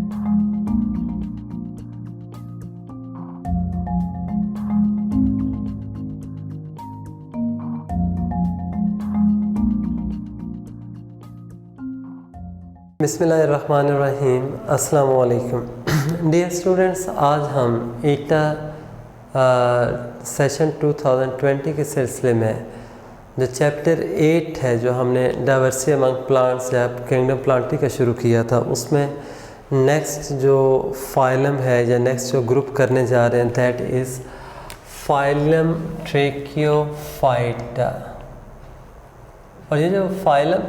बिस्मिल्लाहिर्रहमानिर्रहीम। अस्सलाम वालेकुम डियर स्टूडेंट्स, आज हम ईटा सेशन 2020 के सिलसिले में जो चैप्टर 8 है, जो हमने डाइवर्सिटी अमंग प्लांट्स या किंगडम प्लांटी का शुरू किया था, उसमें नेक्स्ट जो फाइलम है या नेक्स्ट जो ग्रुप करने जा रहे हैं दैट इज़ फाइलम ट्रेकियोफाइटा। और ये जो फाइलम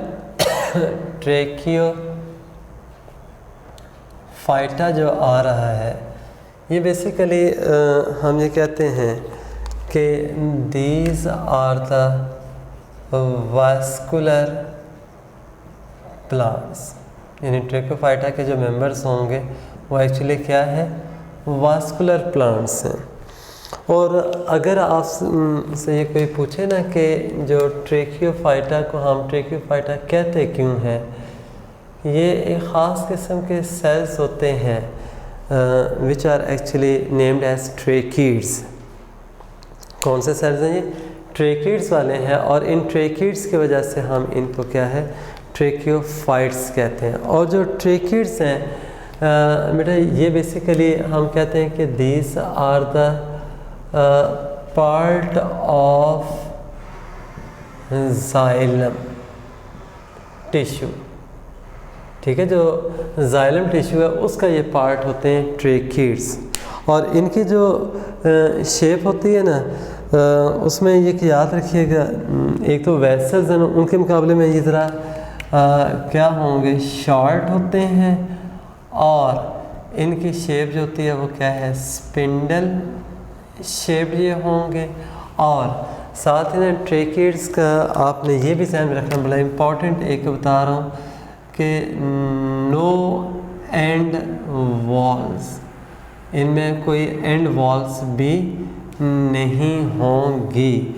ट्रेकियोफाइटा जो आ रहा है, ये बेसिकली हम ये कहते हैं कि these are the vascular plants, यानी ट्रेकियोफाइटा के जो मेंबर्स होंगे वो एक्चुअली क्या है, वास्कुलर प्लांट्स हैं। और अगर आप से ये कोई पूछे ना कि जो ट्रेकियोफाइटा को हम ट्रेकियोफाइटा कहते क्यों हैं, ये एक ख़ास किस्म के सेल्स होते हैं which are actually named as tracheids. कौन से सेल्स हैं ये? ट्रेकीड्स वाले हैं, और इन ट्रेकीड्स की वजह से हम इनको क्या है, ट्रेकियोफाइट्स कहते हैं। और जो ट्रेकीड्स हैं बेटा, ये बेसिकली हम कहते हैं कि these are the part of xylem tissue. ठीक है, जो जाइलम टिश्यू है उसका ये पार्ट होते हैं ट्रेकीड्स। और इनकी जो शेप होती है ना, उसमें ये याद रखिएगा, एक तो वेसल्स हैं उनके मुकाबले में ये ज़रा क्या होंगे, शॉर्ट होते हैं, और इनकी शेप जो होती है वो क्या है, स्पिंडल शेप ये होंगे। और साथ ही ना ट्रेकीड्स का आपने ये भी ध्यान में रखना, बड़ा इम्पॉर्टेंट एक बता रहा हूँ कि नो एंड वॉल्स, इनमें कोई एंड वॉल्स भी नहीं होंगी।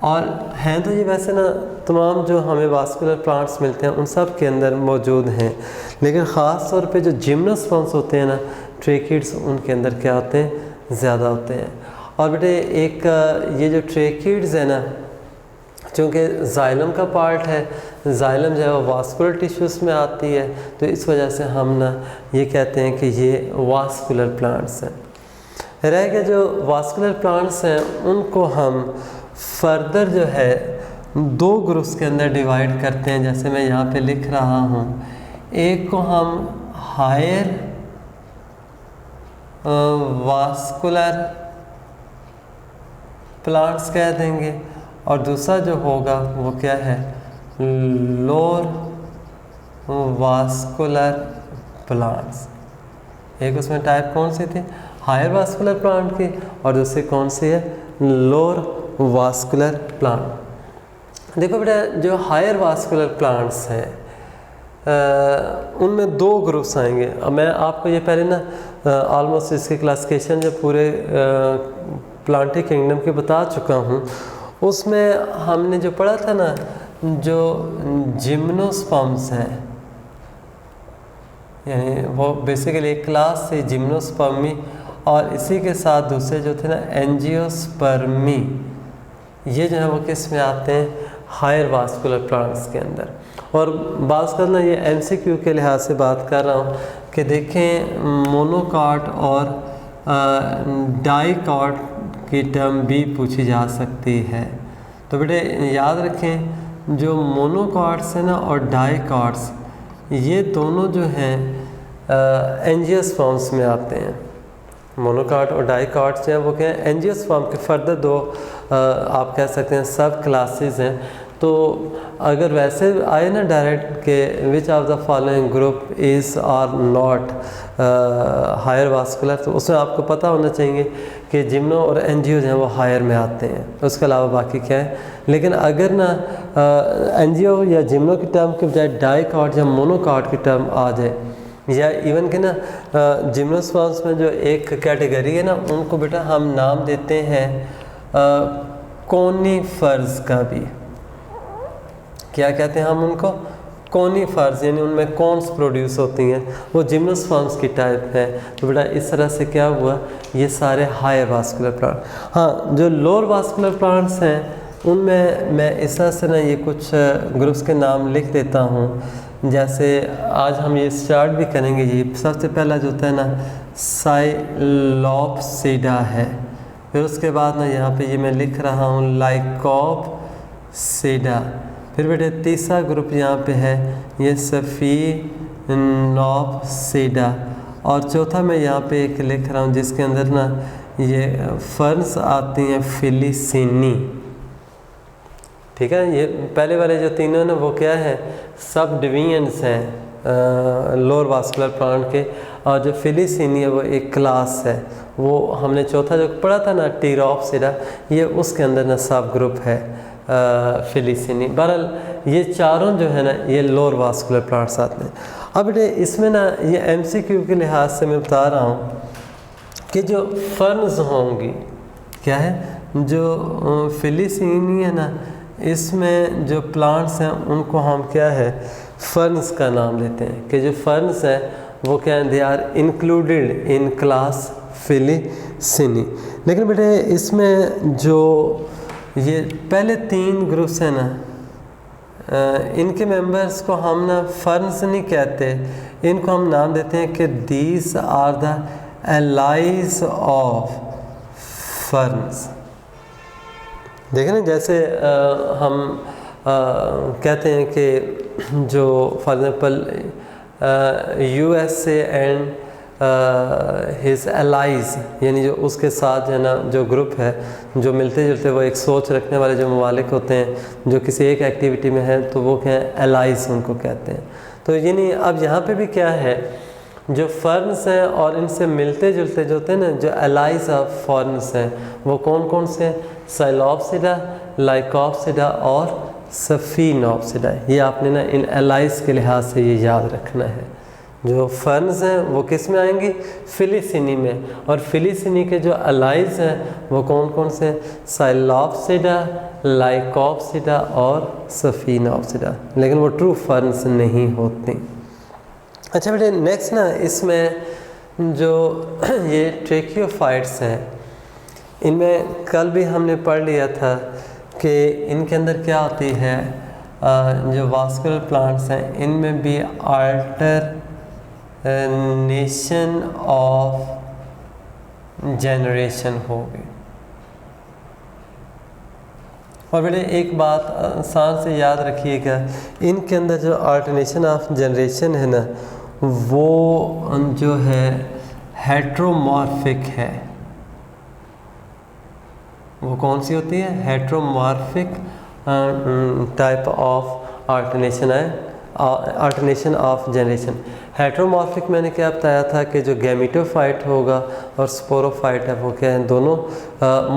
और हैं तो ये वैसे ना तमाम जो हमें वास्कुलर प्लांट्स मिलते हैं उन सब के अंदर मौजूद हैं, लेकिन ख़ास तौर पे जो जिम्नोस्पर्म्स होते हैं ना, ट्रेकीड्स, उनके अंदर क्या होते हैं, ज़्यादा होते हैं। और बेटे एक ये जो ट्रेकीड्स है ना, चूँकि जाइलम का पार्ट है, जाइलम जो है वो वास्कुलर टिश्यूज़ में आती है, तो इस वजह से हम ना ये कहते हैं कि ये वास्कुलर प्लांट्स हैं। रह गया जो वास्कुलर प्लांट्स हैं, उनको हम फर्दर जो है दो ग्रुप्स के अंदर डिवाइड करते हैं, जैसे मैं यहाँ पे लिख रहा हूँ। एक को हम हायर वास्कुलर प्लांट्स कह देंगे, और दूसरा जो होगा वो क्या है, लोअर वास्कुलर प्लांट्स। एक उसमें टाइप कौन सी थी, हायर वास्कुलर प्लांट की, और दूसरी कौन सी है, लोअर वास्कुलर प्लांट। देखो बेटा, जो हायर वास्कुलर प्लांट्स हैं उनमें दो ग्रुप्स आएंगे। अब मैं आपको ये पहले ना ऑलमोस्ट इसकी क्लासिफिकेशन जो पूरे प्लांटी किंगडम की बता चुका हूँ। उसमें हमने जो पढ़ा था ना, जो जिम्नोस्पर्म्स हैं, यानी वो बेसिकली एक क्लास से जिम्नोस्पर्मी, और इसी के साथ दूसरे जो थे ना एंजियोस्पर्मी, ये जो है वो किस में आते हैं, हायर वास्कुलर प्लांट्स के अंदर। और बात करना ये एमसीक्यू के लिहाज से बात कर रहा हूँ कि देखें मोनोकॉट और डाइकॉट की टर्म भी पूछी जा सकती है। तो बेटे याद रखें, जो मोनोकॉट्स हैं ना और डाइकॉट्स, ये दोनों जो हैं एंजियोस्पर्म्स में आते हैं। मोनोकॉट और डाइकॉट्स जो हैं वो क्या है, एंजियोस्पर्म के फर्दर दो आप कह सकते हैं सब क्लासेस हैं। तो अगर वैसे आए ना डायरेक्ट के which of the following group is are not higher vascular, तो उसमें आपको पता होना चाहिए कि जिम्नो और एनजीओ जो हैं वो हायर में आते हैं, उसके अलावा बाकी क्या है। लेकिन अगर ना एनजीओ या जिम्नो की टर्म के बजाय डाइकॉट या मोनोकॉट की टर्म आ जाए, या इवन के ना जिम्नोस्पर्म्स में जो एक कैटेगरी है ना, उनको बेटा हम नाम देते हैं कोनीफर्स का भी। क्या कहते हैं हम उनको, कॉनिफर्स यानी उनमें कॉन्स प्रोड्यूस होती हैं, वो जिम्नोस्पर्म्स की टाइप है। तो बेटा इस तरह से क्या हुआ, ये सारे हायर वास्कुलर प्लांट। हाँ, जो लोअर वास्कुलर प्लांट्स हैं उनमें मैं इस तरह से ना ये कुछ ग्रुप्स के नाम लिख देता हूँ। जैसे आज हम ये स्टार्ट भी करेंगे। ये सबसे पहला जो होता है ना साइलोप्सिडा है, फिर उसके बाद ना यहाँ पे ये मैं लिख रहा हूँ लाइकोप्सिडा। फिर बेटे तीसरा ग्रुप यहाँ पे है ये सफीनोप्सिडा, और चौथा मैं यहाँ पे एक लिख रहा हूँ जिसके अंदर ना ये फर्न्स आती हैं फिलिसिनी। ठीक है, ये पहले वाले जो तीनों ना वो क्या है, सब डिवीजन्स हैं लोअर वास्कुलर प्लांट के, और जो फिलिसिनी है वो एक क्लास है। वो हमने चौथा जो पढ़ा था ना टीरोप्सिडा, ये उसके अंदर ना सब ग्रुप है फिलिसिनी। बहरहाल ये चारों जो है ना ये लोअर वास्कुलर प्लांट्स आते हैं। अब बेटे इसमें ना ये MCQ के लिहाज से मैं बता रहा हूँ कि जो फर्न्स होंगी क्या है, जो फिलिसिनी है ना इसमें जो प्लांट्स हैं उनको हम क्या है फर्न्स का नाम देते हैं, कि जो फर्न्स हैं वो क्या है, they are included in class Filicinae. लेकिन बेटे इसमें जो ये पहले तीन ग्रुप्स हैं ना इनके मेंबर्स को हम ना फर्न्स नहीं कहते, इनको हम नाम देते हैं कि these are the allies of ferns. देखें ना, जैसे हम कहते हैं कि जो for example USA and his allies, यानी जो उसके साथ है ना जो ग्रुप है जो मिलते जुलते वो एक सोच रखने वाले जो ममालिक होते हैं जो किसी एक एक्टिविटी में हैं, तो वो क्या है एलाइज उनको कहते हैं। तो यानी अब यहाँ पे भी क्या है, जो फर्न्स हैं और इनसे मिलते जुलते जो होते हैं ना जो एलाइज ऑफ फर्न्स हैं वो कौन कौन से हैं, साइलोप्सिडा, लाइकोप्सिडा और सफीनोप्सिडा। ये आपने ना इन एलाइज के लिहाज से ये याद रखना है। जो फर्न्स हैं वो किस में आएंगी, फिलिसिनी में, और फिलिसिनी के जो एलाइज हैं वो कौन कौन से हैं, साइलोप्सिडा, लाइकोप्सिडा और सफीनोप्सिडा, लेकिन वो ट्रू फर्न्स नहीं होती। अच्छा बेटे नेक्स्ट ना इसमें जो ये ट्रेकियोफाइट्स हैं, इनमें कल भी हमने पढ़ लिया था कि इनके अंदर क्या होती है, जो वास्कुलर प्लांट्स हैं इनमें भी अल्टरनेशन ऑफ जनरेशन होगी। और बेटे एक बात आसान से याद रखिएगा, इनके अंदर जो अल्टरनेशन ऑफ जनरेशन है ना वो जो है हेट्रोमॉर्फिक है। वो कौन सी होती है, हेट्रोमॉर्फिक टाइप ऑफ अल्टरनेशन है, अल्टरनेशन ऑफ जनरेशन। हेट्रोमॉर्फिक मैंने क्या बताया था कि जो गैमेटोफाइट होगा और स्पोरोफाइट है वो क्या है, दोनों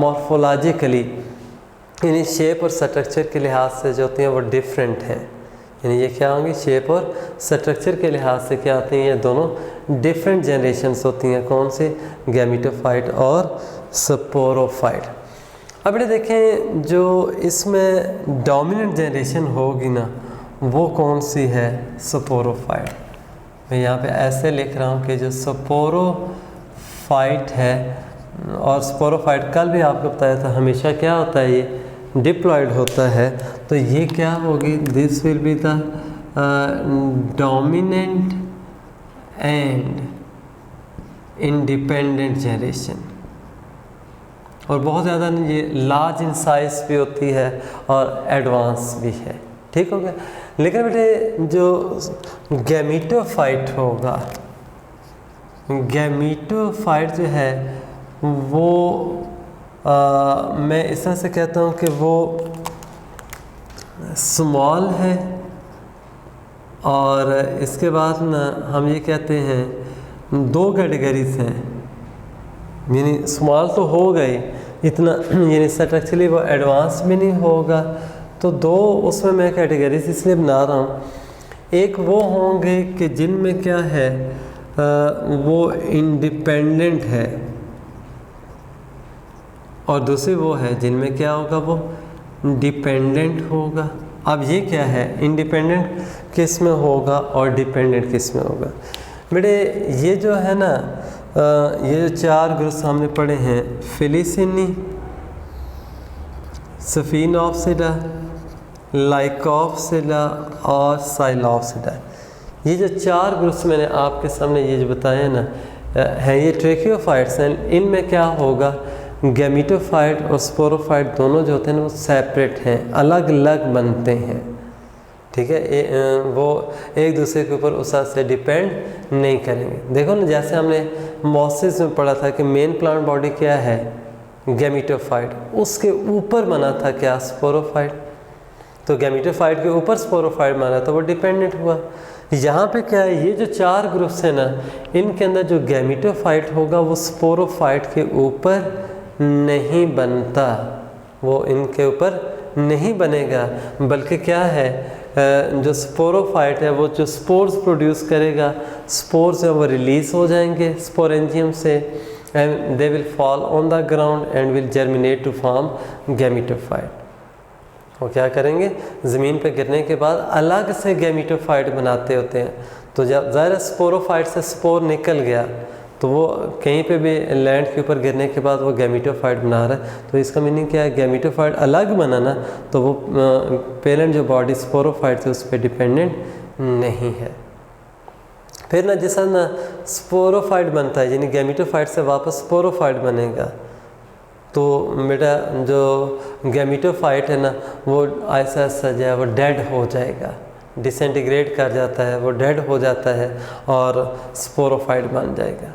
मॉर्फोलॉजिकली यानी शेप और स्ट्रक्चर के लिहाज से जो होती हैं वो डिफरेंट हैं। यानी ये क्या होंगी, शेप और स्ट्रक्चर के लिहाज से क्या होती हैं, ये दोनों डिफरेंट जनरेशन्स होती हैं। कौन सी, गैमेटोफाइट और स्पोरोफाइट। अब ये देखें जो इसमें डोमिनेंट जनरेशन होगी ना वो कौन सी है, स्पोरोफाइट। मैं यहाँ पे ऐसे लिख रहा हूँ कि जो स्पोरोफाइट है, और स्पोरोफाइट कल भी आपको बताया था हमेशा क्या होता है, ये डिप्लॉयड होता है। तो ये क्या होगी, this will be the dominant and independent generation, और बहुत ज़्यादा ये लार्ज इन साइज भी होती है और एडवांस भी है। ठीक हो गया। लेकिन बेटे जो गैमेटोफाइट होगा, गैमेटोफाइट जो है वो मैं इस तरह से कहता हूँ कि वो स्मॉल है, और इसके बाद ना हम ये कहते हैं दो कैटेगरीज हैं, यानी स्मॉल तो हो गई इतना, यानी स्ट्रक्चरली वो एडवांस भी नहीं होगा। तो दो उसमें मैं कैटेगरीज इसलिए बना रहा हूँ, एक वो होंगे कि जिनमें क्या है वो इंडिपेंडेंट है, और दूसरी वो है जिनमें क्या होगा, वो डिपेंडेंट होगा। अब ये क्या है, इंडिपेंडेंट किस में होगा और डिपेंडेंट किस में होगा। बेटे ये जो है ना ये जो 4 ग्रुप्स हमने पढ़े हैं, फिलिसिनी, सफिनोप्सिडा, लाइकोप्सिडा और साइलोप्सिडा, ये जो 4 ग्रुप्स मैंने आपके सामने ये जो बताए हैं ना हैं, ये ट्रेकियोफाइट्स हैं। इनमें क्या होगा, गैमीटोफाइट और स्पोरोफाइट दोनों जो होते हैं ना वो सेपरेट हैं, अलग अलग बनते हैं, ठीक है। वो एक दूसरे के ऊपर उस से डिपेंड नहीं करेंगे। देखो ना, जैसे हमने मॉसिस में पढ़ा था कि मेन प्लांट बॉडी क्या है, गैमीटोफाइट, उसके ऊपर बना था क्या, स्पोरोफाइट। तो गैमीटोफाइट के ऊपर स्पोरोफाइट बना तो वो डिपेंडेंट हुआ। यहाँ पे क्या है, ये जो 4 ग्रुप्स हैं ना, इनके अंदर जो गैमीटोफाइट होगा वो स्पोरोफाइट के ऊपर नहीं बनता, वो इनके ऊपर नहीं बनेगा, बल्कि क्या है, जो स्पोरोफाइट है वो जो स्पोर्स प्रोड्यूस करेगा, स्पोर्स है वो रिलीज हो जाएंगे स्पोरेंजियम से, and they will fall on the ground and will germinate to form gametophyte. वो क्या करेंगे, ज़मीन पे गिरने के बाद अलग से गैमीटोफाइट बनाते होते हैं। तो जब ज़ाहिर स्पोरोफाइट से स्पोर निकल गया तो वो कहीं पे भी लैंड के ऊपर गिरने के बाद वो गैमीटोफाइट बना रहा है। तो इसका मीनिंग क्या है, गैमीटोफाइट अलग बनाना, तो वो पेरेंट जो बॉडी स्पोरोफाइट थी उस पर डिपेंडेंट नहीं है। फिर ना जैसा ना स्पोरोफाइट बनता है, यानी गैमीटोफाइट से वापस स्पोरोफाइट बनेगा, तो बेटा जो गैमीटोफाइट है ना वो ऐसा ऐसा जो है वो डेड हो जाएगा, डिसइंटीग्रेट कर जाता है, वो डेड हो जाता है और स्पोरोफाइट बन जाएगा।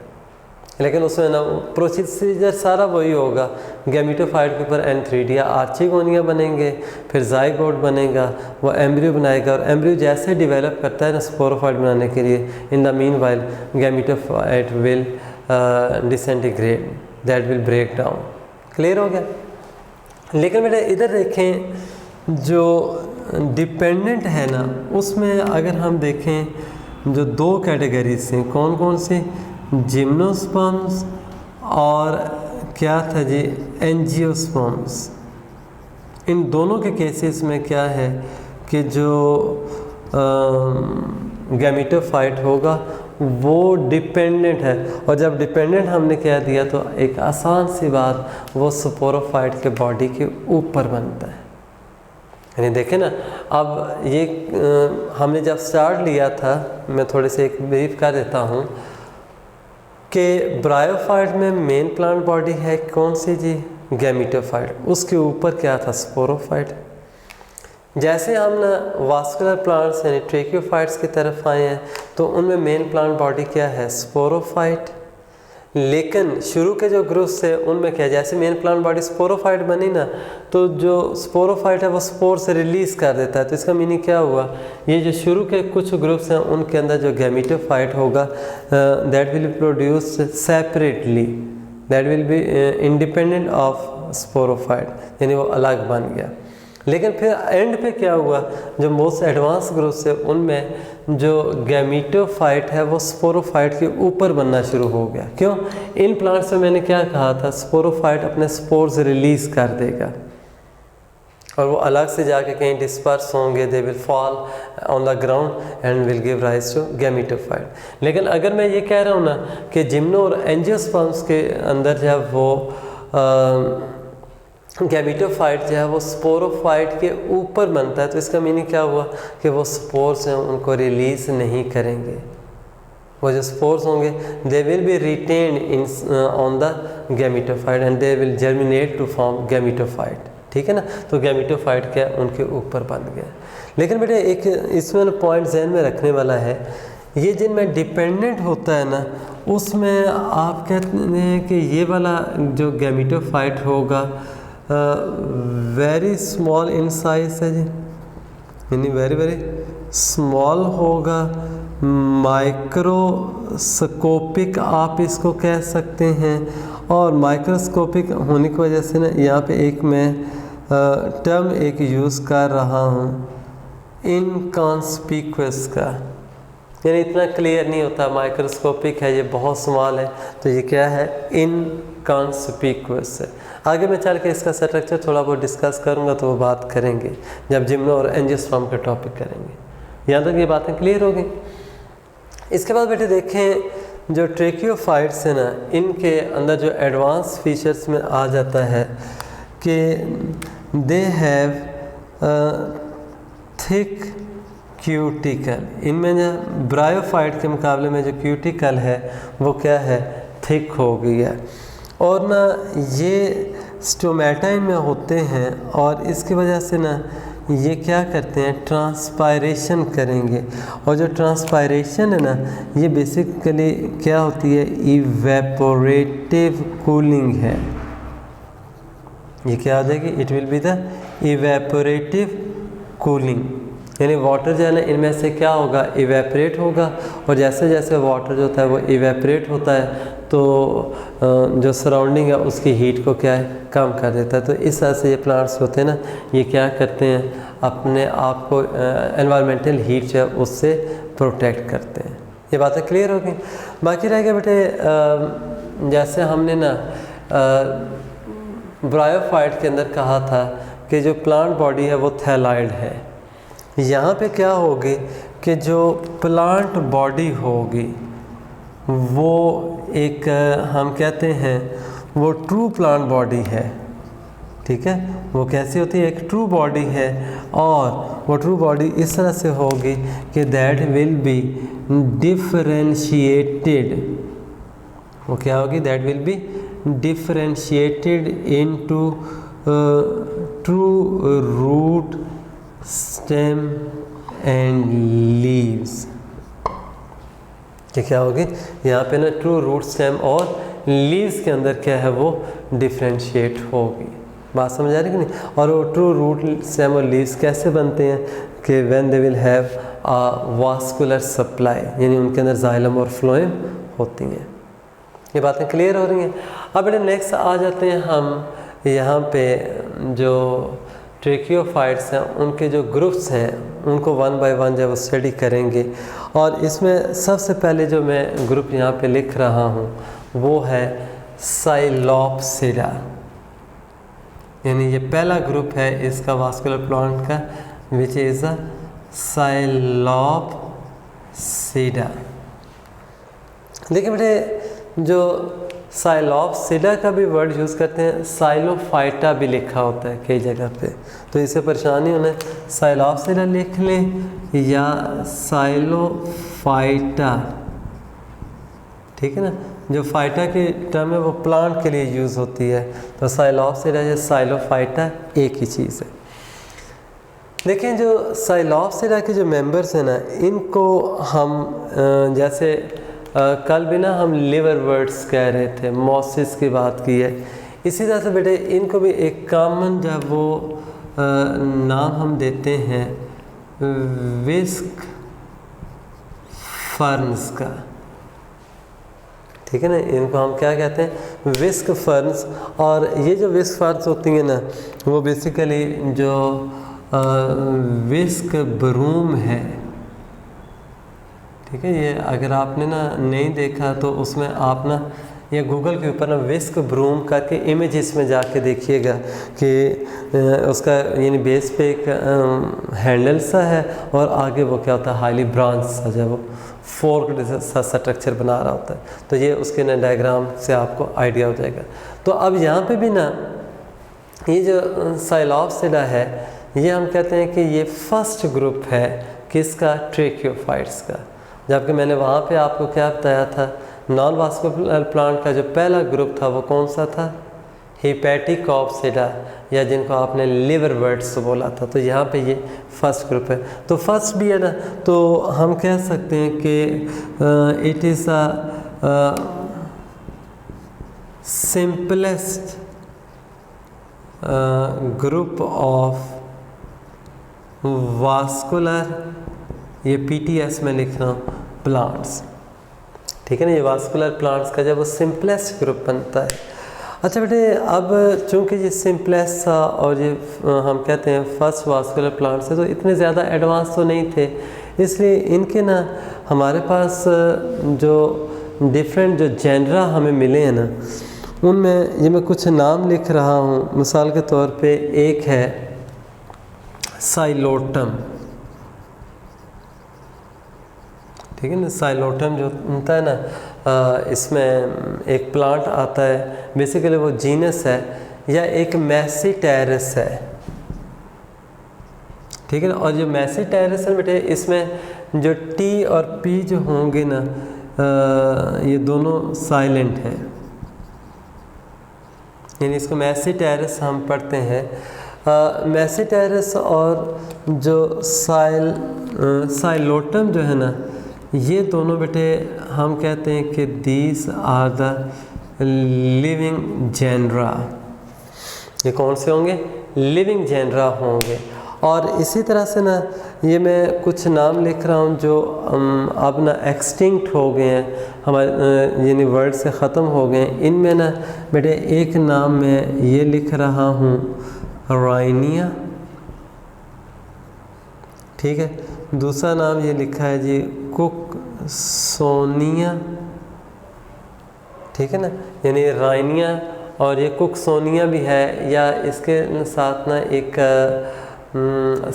लेकिन उसमें ना प्रोसीजर सारा वही होगा, गैमीटोफाइट के ऊपर एंथ्रीड या आर्चिगोनिया बनेंगे, फिर जाइगोट बनेगा, वो एम्ब्रियो बनाएगा, और एम्ब्रियो जैसे डेवलप करता है ना स्पोरोफाइट बनाने के लिए, in the mean while gametophyte will disintegrate, that will break down. Clear हो गया। लेकिन बेटा इधर देखें, जो डिपेंडेंट है ना उसमें अगर हम देखें जो 2 कैटेगरीज हैं, कौन कौन सी, जिम्नोस्पर्म्स और क्या था जी, एंजियोस्पर्म्स। इन दोनों के केसेस में क्या है कि जो गैमीटोफाइट होगा वो डिपेंडेंट है, और जब डिपेंडेंट हमने क्या दिया तो एक आसान सी बात, वो स्पोरोफाइट के बॉडी के ऊपर बनता है। यानी देखें ना, अब ये हमने जब स्टार्ट लिया था, मैं थोड़े से एक ब्रीफ कर देता हूँ कि ब्रायोफाइट में मेन प्लांट बॉडी है कौन सी जी, गैमीटोफाइट, उसके ऊपर क्या था, स्पोरोफाइट। जैसे हम ना वास्कुलर प्लांट्स यानी ट्रेकियोफाइट्स की तरफ आए हैं तो उनमें मेन प्लांट बॉडी क्या है, स्पोरोफाइट। लेकिन शुरू के जो ग्रुप्स है उनमें क्या, जैसे मेन प्लांट बॉडी स्पोरोफाइट बनी ना, तो जो स्पोरोफाइट है वो स्पोर से रिलीज कर देता है। तो इसका मीनिंग क्या हुआ, ये जो शुरू के कुछ ग्रुप्स हैं उनके अंदर जो गैमीटोफाइट होगा that will produce separately, that will be independent of sporophyte, यानी वो अलग बन गया। लेकिन फिर एंड पे क्या हुआ, जो मोस्ट एडवांस ग्रुप्स है उनमें जो गैमीटोफाइट है वो स्पोरोफाइट के ऊपर बनना शुरू हो गया। क्यों, इन प्लांट्स में मैंने क्या कहा था, स्पोरोफाइट अपने स्पोर्स रिलीज कर देगा और वो अलग से जाके कहीं डिस्पर्स होंगे, they will fall on the ground and will give rise to gametophyte. लेकिन अगर मैं ये कह रहा हूँ ना कि जिम्नो और एंजियोस्पर्म्स के अंदर जो है वो गैमीटोफाइट जो है वो स्पोरोफाइट के ऊपर बनता है, तो इसका मीनिंग क्या हुआ कि वो स्पोर्स हैं उनको रिलीज नहीं करेंगे। वो जो स्पोर्स होंगे they will be retained in on the gametophyte and they will germinate to form gametophyte. ठीक है ना, तो गैमीटोफाइट क्या उनके ऊपर बन गया। लेकिन बेटे एक इसमें पॉइंट जहन में रखने वाला है, ये जिनमें डिपेंडेंट होता है ना उसमें आप कहते हैं कि ये वाला जो गैमीटोफाइट होगा वेरी स्मॉल इन साइज है जी, यानी वेरी वेरी स्मॉल होगा, माइक्रोस्कोपिक आप इसको कह सकते हैं। और माइक्रोस्कोपिक होने की वजह से ना यहाँ पे एक मैं टर्म एक यूज़ कर रहा हूँ, इनकॉन्स्पिक्यूअस का, यानी इतना क्लियर नहीं होता, माइक्रोस्कोपिक है, ये बहुत स्मॉल है, तो ये क्या है, इनकॉन्स्पिक्यूअस है। आगे मैं चल के इसका स्ट्रक्चर थोड़ा बहुत डिस्कस करूँगा, तो वो बात करेंगे जब जिम्नो और एंजियोस्पर्म का टॉपिक करेंगे। यहाँ तक ये बातें क्लियर हो गई। इसके बाद बेटे देखें जो ट्रेकियोफाइट्स है ना, इनके अंदर जो एडवांस फीचर्स में आ जाता है कि दे हैव थिक क्यूटिकल। इनमें जो ब्रायोफाइट के मुकाबले में जो क्यूटिकल है वो क्या है, थिक हो गई है। और ना ये स्टोमेटा इनमें होते हैं और इसकी वजह से ना ये क्या करते हैं, ट्रांसपायरेशन करेंगे। और जो ट्रांसपायरेशन है ना, ये बेसिकली क्या होती है, इवेपोरेटिव कूलिंग है। ये क्या हो जाएगी, it will be the evaporative cooling, यानी वाटर जो है ना इनमें से क्या होगा, इवेपरेट होगा। और जैसे जैसे वाटर जो होता है वो इवेपरेट होता है तो जो सराउंडिंग है उसकी हीट को क्या है, कम कर देता है। तो इस तरह से ये प्लांट्स होते हैं ना, ये क्या करते हैं, अपने आप को एनवायरमेंटल हीट जो है उससे प्रोटेक्ट करते हैं। ये बातें क्लियर हो गई। बाकी रह गया बेटे, जैसे हमने ना ब्रायोफाइट के अंदर कहा था कि जो प्लांट बॉडी है वो थैलाइड है। यहाँ पे क्या होगी कि जो प्लांट बॉडी होगी वो एक हम कहते हैं वो ट्रू प्लांट बॉडी है, ठीक है। वो कैसी होती है, एक ट्रू बॉडी है। और वो ट्रू बॉडी इस तरह से होगी कि दैट विल बी डिफरेंशिएटेड। वो क्या होगी, that will be differentiated into true root, stem and leaves. ये क्या होगी, यहाँ पे ना ट्रू रूट, स्टेम और लीव्स के अंदर क्या है वो डिफरेंशिएट होगी। बात समझ आ रही कि नहीं। और वो ट्रू रूट, स्टेम और लीव्स कैसे बनते हैं कि when they will have a vascular supply, यानी उनके अंदर जाइलम और फ्लोएम होती हैं। ये बातें क्लियर हो रही हैं। अब बेटे नेक्स्ट आ जाते हैं हम यहाँ पे जो ट्रेकियोफाइट्स हैं उनके जो ग्रुप्स हैं उनको वन बाय वन जब स्टडी करेंगे। और इसमें सबसे पहले जो मैं ग्रुप यहाँ पे लिख रहा हूँ वो है साइलोप्सिडा, यानी ये पहला ग्रुप है इसका वास्कुलर प्लांट का, विच इज़ अ साइलोप्सिडा। देखिए बेटे, जो साइलोप्सिडा का भी वर्ड यूज़ करते हैं, साइलोफाइटा भी लिखा होता है कई जगह पे, तो इससे परेशानी होना है, साइलोप्सिडा लिख लें या साइलोफाइटा, ठीक है ना। जो फाइटा की टर्म है वो प्लांट के लिए यूज़ होती है, तो साइलोप्सिडा या साइलोफाइटा एक ही चीज़ है। देखें जो साइलोप्सिडा के जो मेंबर्स हैं ना, इनको हम जैसे कल भी ना हम लिवर वर्ड्स कह रहे थे, मॉसिस की बात की है, इसी तरह से बेटे इनको भी एक कॉमन जब वो नाम हम देते हैं विस्क फर्न्स का, ठीक है ना। इनको हम क्या कहते हैं, विस्क फर्न्स। और ये जो विस्क फर्न्स होती हैं ना, वो बेसिकली जो विस्क ब्रूम है, ठीक है। ये अगर आपने ना नहीं देखा तो उसमें आप ना ये गूगल के ऊपर ना विस्क ब्रूम करके इमेजेस में जाके देखिएगा कि उसका यानी बेस पे एक हैंडल सा है और आगे वो क्या होता है, हाईली ब्रांच सा जो वो फोर्क सा स्ट्रक्चर बना रहा होता है। तो ये उसके ना डायग्राम से आपको आइडिया हो जाएगा। तो अब यहाँ पे भी ना ये जो साइलोप्सिडा है, ये हम कहते हैं कि ये फर्स्ट ग्रुप है किसका, ट्रेकियोफाइट्स का। जबकि मैंने वहाँ पे आपको क्या बताया था, नॉन वास्कुलर प्लांट का जो पहला ग्रुप था वो कौन सा था, हेपेटिकोप्सिडा, या जिनको आपने लिवर वर्ड्स बोला था। तो यहाँ पे ये फर्स्ट ग्रुप है। तो फर्स्ट भी है ना, तो हम कह सकते हैं कि it is a simplest group of vascular, ये PTS में लिख रहा हूँ, प्लांट्स, ठीक है ना। ये वास्कुलर प्लांट्स का जब वो सिंपलेस्ट ग्रुप बनता है। अच्छा बेटे, अब चूँकि ये सिंपलेस्ट था और ये हम कहते हैं फर्स्ट वास्कुलर प्लांट्स है, तो इतने ज़्यादा एडवांस तो नहीं थे, इसलिए इनके ना हमारे पास जो डिफरेंट जो जेनरा हमें मिले हैं ना, उनमें ये मैं कुछ नाम लिख रहा हूँ। मिसाल के तौर पे एक है साइलोटम, ठीक है ना। साइलोटम जो होता है ना, इसमें एक प्लांट आता है, बेसिकली वो जीनस है या एक मैसीटेरस है, ठीक है ना। और जो मैसीटेरस है बेटे, इसमें जो टी और पी जो होंगे ना, ये दोनों साइलेंट हैं, यानी इसको मैसीटेरस हम पढ़ते हैं। मैसीटेरस और जो साइलोटम जो है ना, ये दोनों बेटे हम कहते हैं कि these are the living genera. ये कौन से होंगे? लिविंग जेनरा होंगे। और इसी तरह से ना, ये मैं कुछ नाम लिख रहा हूँ जो अब ना एक्सटिंक्ट हो गए हैं, हमारे यानी वर्ल्ड से ख़त्म हो गए हैं। इनमें ना बेटे एक नाम मैं ये लिख रहा हूँ राइनिया, ठीक है। दूसरा नाम ये लिखा है जी कुकसोनिया, ठीक है ना, यानी राइनिया और ये कुकसोनिया भी है। या इसके साथ ना एक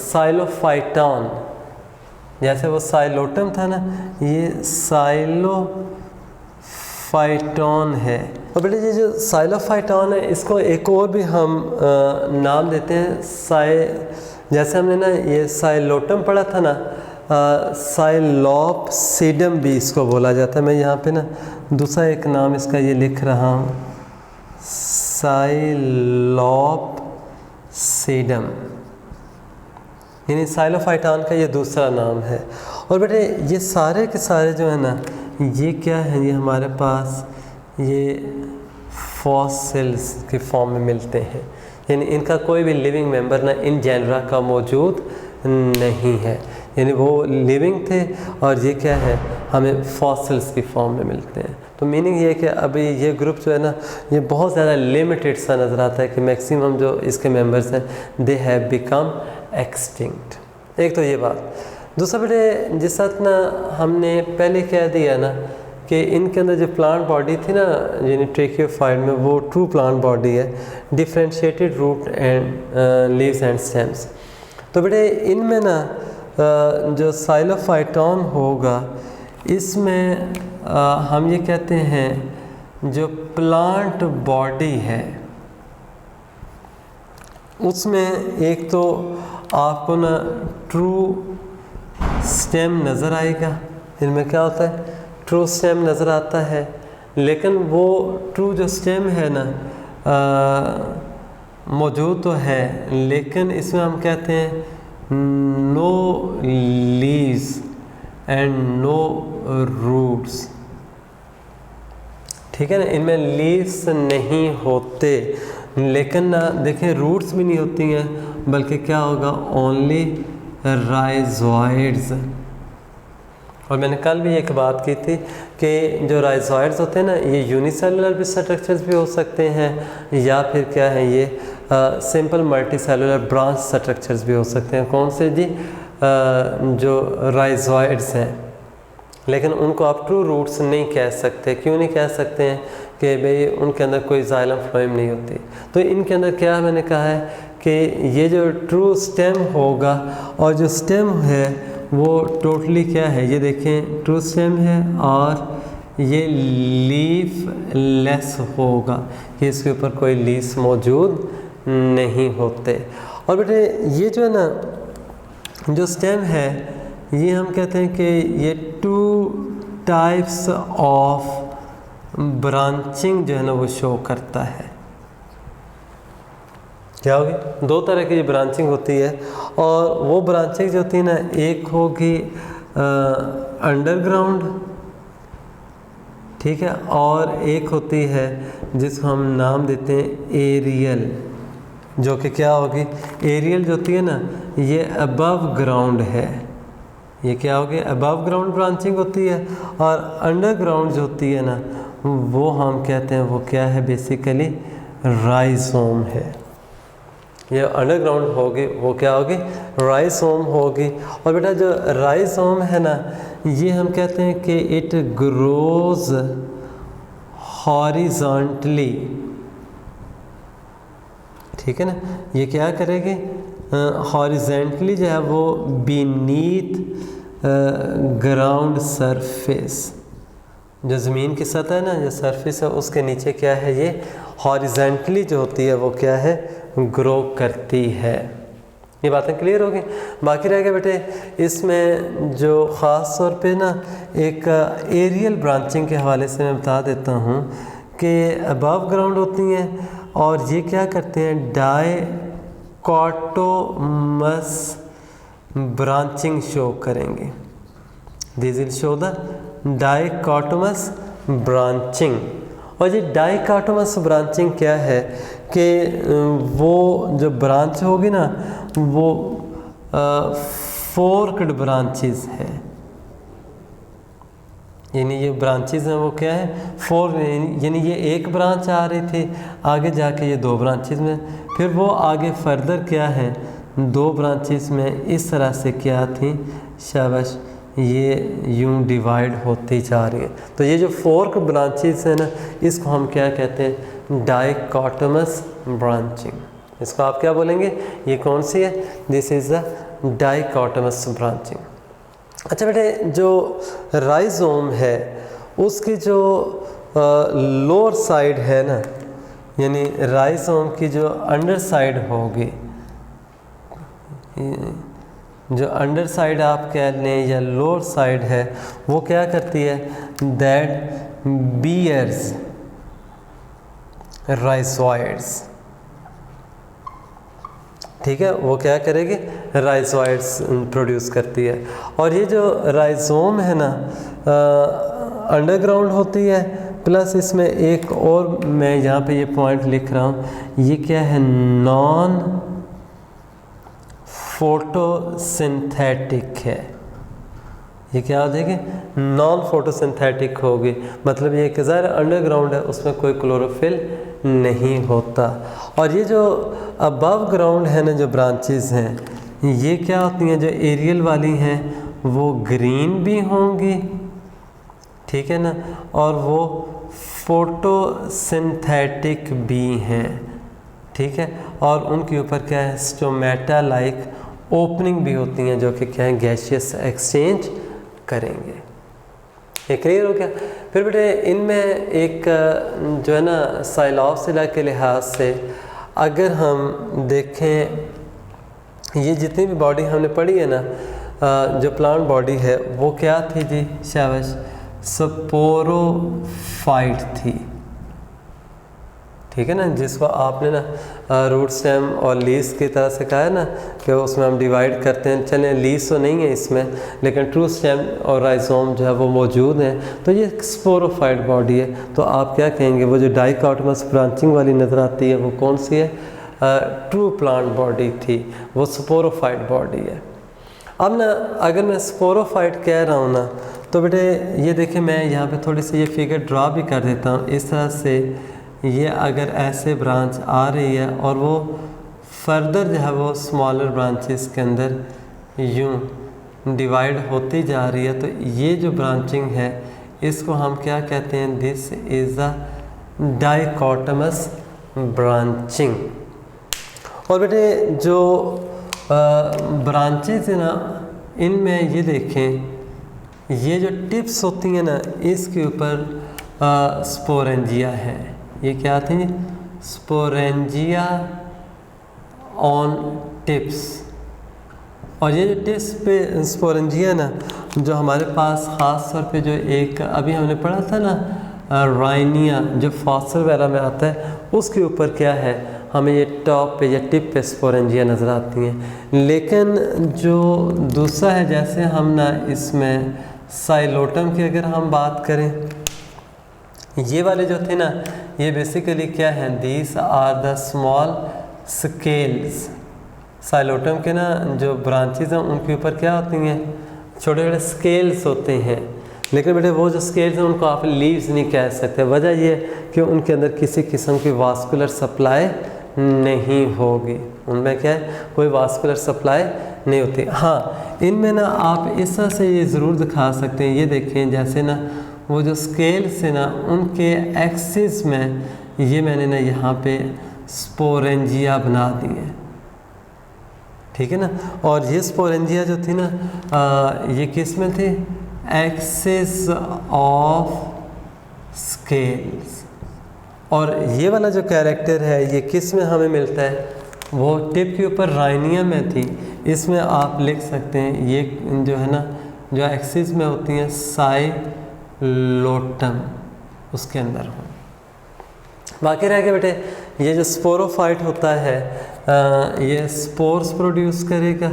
साइलोफाइटॉन, जैसे वो साइलोटम था ना, ये साइलोफाइटॉन है। और बेटे ये जो साइलोफाइटॉन है, इसको एक और भी हम नाम देते हैं जैसे हमने ना ये साइलोटम पढ़ा था ना, साइलोपसीडम भी इसको बोला जाता है। मैं यहाँ पे ना दूसरा एक नाम इसका ये लिख रहा हूँ, साइलोपसीडम, यानी साइलोफाइटॉन का ये दूसरा नाम है। और बेटे ये सारे के सारे जो है ना, ये क्या है, ये हमारे पास ये फॉसिल्स के फॉर्म में मिलते हैं, यानी इनका कोई भी लिविंग मेंबर ना इन जेनरा का मौजूद नहीं है, यानी वो लिविंग थे और ये क्या है, हमें फॉसिल्स की फॉर्म में मिलते हैं। तो मीनिंग ये है कि अभी ये ग्रुप जो है ना, ये बहुत ज़्यादा लिमिटेड सा नज़र आता है कि मैक्सिमम जो इसके मेंबर्स हैं दे हैव बिकम एक्सटिंक्ट। एक तो ये बात। दूसरा बेटे जिस साथ ना हमने पहले कह दिया ना कि इनके अंदर जो प्लांट बॉडी थी ना, यानी ट्रेकियोफाइट में, वो ट्रू प्लांट बॉडी है, differentiated root and leaves and stems. तो बेटे इनमें ना जो साइलोफाइटॉन होगा, इसमें हम ये कहते हैं जो प्लांट बॉडी है उसमें एक तो आपको ना ट्रू स्टेम नज़र आएगा। इनमें क्या होता है, ट्रू स्टेम नज़र आता है, लेकिन वो ट्रू जो स्टेम है ना मौजूद तो है, लेकिन इसमें हम कहते हैं no leaves and no roots, ठीक है ना। इनमें लीव्स नहीं होते, लेकिन ना देखें रूट्स भी नहीं होती हैं, बल्कि क्या होगा, ओनली राइजोइड्स। और मैंने कल भी एक बात की थी कि जो राइजोइड्स होते हैं ना, ये यूनिसेलुलर भी स्ट्रक्चर्स भी हो सकते हैं, या फिर क्या है, ये सिंपल मल्टीसेलुलर ब्रांच स्ट्रक्चर्स भी हो सकते हैं। कौन से जी? जो राइजोइड्स हैं। लेकिन उनको आप ट्रू रूट्स नहीं कह सकते। क्यों नहीं कह सकते हैं? कि भाई उनके अंदर कोई जाइलम फ्लोएम नहीं होती। तो इनके अंदर क्या मैंने कहा है कि ये जो ट्रू स्टेम होगा, और जो स्टेम है वो टोटली क्या है, ये देखें ट्रू स्टेम है और ये लीफ लेस होगा, कि इसके ऊपर कोई लीव्स मौजूद नहीं होते। और बेटे ये जो है ना जो स्टेम है, ये हम कहते हैं कि ये 2 टाइप्स ऑफ ब्रांचिंग जो है ना वो शो करता है। क्या होगी? 2 तरह की ब्रांचिंग होती है, और वो ब्रांचिंग जो होती है ना, एक होगी अंडरग्राउंड, ठीक है, और एक होती है जिसको हम नाम देते हैं एरियल, जो कि क्या होगी, एरियल जो होती है ना ये अबव ग्राउंड है। ये क्या होगी? अबव ग्राउंड ब्रांचिंग होती है। और अंडरग्राउंड जो होती है ना वो हम कहते हैं वो क्या है, बेसिकली राइजोम है। ये अंडरग्राउंड होगी वो क्या होगी, राइजोम होगी। और बेटा जो राइजोम है ना, ये हम कहते हैं कि इट ग्रोज हॉरिजॉन्टली, ठीक है ना, ये क्या करेगी, हॉरिजॉन्टली जो है वो बीनीथ ग्राउंड सरफेस, जो ज़मीन की सतह है ना, जो सरफेस है उसके नीचे क्या है, ये हॉरिजॉन्टली जो होती है वो क्या है, ग्रो करती है। ये बातें क्लियर हो गई। बाकी रह गया बेटे इसमें जो ख़ास तौर पे ना एक एरियल ब्रांचिंग के हवाले से मैं बता देता हूँ कि अबव ग्राउंड होती हैं और ये क्या करते हैं, डाइकोटोमस ब्रांचिंग शो करेंगे। This will show the dichotomous branching. और ये डाइकोटोमस ब्रांचिंग क्या है कि वो जो ब्रांच होगी ना वो फोर्क्ड ब्रांचेस है, यानी ये ब्रांचेस हैं वो क्या है, यानी ये एक ब्रांच आ रही थी, आगे जाके ये दो ब्रांचेस में, फिर वो आगे फर्दर क्या है, दो ब्रांचेस में इस तरह से क्या थी, शाबाश, ये यूं डिवाइड होती जा रही है। तो ये जो फोर्क ब्रांचेस है ना, इसको हम क्या कहते हैं, डाइकोटोमस ब्रांचिंग। इसको आप क्या बोलेंगे, ये कौन सी है, this is the dichotomous branching. अच्छा बेटे जो राइजोम है उसकी जो लोअर साइड है ना, यानी राइजोम की जो अंडर साइड होगी, जो अंडर साइड आप कह लें या लोअर साइड है, वो क्या करती है, दैट बियर्स राइजोइड्स, ठीक है, वो क्या करेगी, राइजोइड्स प्रोड्यूस करती है। और ये जो राइजोम है ना अंडरग्राउंड होती है, प्लस इसमें एक और मैं यहाँ पे ये पॉइंट लिख रहा हूँ, ये क्या है, नॉन फोटोसिंथेटिक है। ये क्या हो जाएगी, नॉन फोटोसिंथेटिक होगी, मतलब ये कि ज़ाहिर अंडरग्राउंड है, उसमें कोई क्लोरोफिल नहीं होता। और ये जो अबव ग्राउंड है ना, जो ब्रांचेस हैं, ये क्या होती हैं, जो एरियल वाली हैं वो ग्रीन भी होंगी, ठीक है ना, और वो फोटोसिंथेटिक भी हैं, ठीक है, और उनके ऊपर क्या है, स्टोमेटा लाइक ओपनिंग भी होती हैं, जो कि क्या है, गैसियस एक्सचेंज करेंगे। ये क्लियर हो गया। फिर बेटे इनमें एक जो है ना साइलोसिला के लिहाज से अगर हम देखें, ये जितनी भी बॉडी हमने पढ़ी है ना, जो प्लांट बॉडी है वो क्या थी जी, शाबाश, स्पोरोफाइट थी, ठीक है ना, जिसको आपने ना रूट स्टेम और लीस की तरह से कहा है ना कि उसमें हम डिवाइड करते हैं। चलें लीस तो नहीं है इसमें, लेकिन ट्रू स्टेम और राइजोम जो है वो मौजूद हैं, तो ये स्पोरोफाइट बॉडी है। तो आप क्या कहेंगे, वो जो डाइकोटोमस ब्रांचिंग वाली नज़र आती है वो कौन सी है, ट्रू प्लांट बॉडी थी, वो स्पोरोफाइट बॉडी है। अब ना अगर मैं स्पोरोफाइट कह रहा हूँ ना, तो बेटे ये देखें, मैं यहाँ पे थोड़ी सी ये फिगर ड्रा भी कर देता हूँ। इस तरह से ये अगर ऐसे ब्रांच आ रही है और वो फर्दर जो है वो स्मॉलर ब्रांचेस के अंदर यूं डिवाइड होती जा रही है, तो ये जो ब्रांचिंग है इसको हम क्या कहते हैं, this is the dichotomous branching. और बेटे जो ब्रांचेस है ना, इनमें ये देखें, ये जो टिप्स होती हैं ना, इसके ऊपर स्पोरेंजिया है। ये क्या थी, स्पोरेंजिया ऑन टिप्स। और ये जो टिप्स पे स्पोरेंजिया ना, जो हमारे पास ख़ास तौर पे जो एक अभी हमने पढ़ा था ना, राइनिया, जो फॉसल वगैरह में आता है, उसके ऊपर क्या है, हमें ये टॉप पे या टिप पे स्पोरेंजिया नज़र आती हैं। लेकिन जो दूसरा है, जैसे हम ना इसमें साइलोटम की अगर हम बात करें, ये वाले जो थे ना, ये बेसिकली क्या हैं, these are the small scales. Psilotum के ना जो ब्रांचेज हैं उनके ऊपर क्या होती हैं, छोटे छोटे स्केल्स होते हैं। लेकिन बेटे वो जो स्केल्स हैं उनको आप लीव्स नहीं कह सकते। वजह ये कि उनके अंदर किसी किस्म की वास्कुलर सप्लाई नहीं होगी, उनमें क्या है कोई वास्कुलर सप्लाई नहीं होती। हाँ, इनमें ना आप इस तरह से ये ज़रूर दिखा सकते हैं, ये देखें जैसे ना वो जो स्केल से ना उनके एक्सिस में ये मैंने ना यहाँ पे स्पोरेंजिया बना दिए, ठीक है ना। और ये स्पोरेंजिया जो थी ना ये किस में थी, एक्सिस ऑफ स्केल्स। और ये वाला जो कैरेक्टर है ये किस में हमें मिलता है, वो टिप के ऊपर राइनिया में थी, इसमें आप लिख सकते हैं ये जो है ना जो एक्सिस में होती हैं साइलोटम उसके अंदर हो। बाकी रह गए बेटे ये जो स्पोरोफाइट होता है ये स्पोर्स प्रोड्यूस करेगा,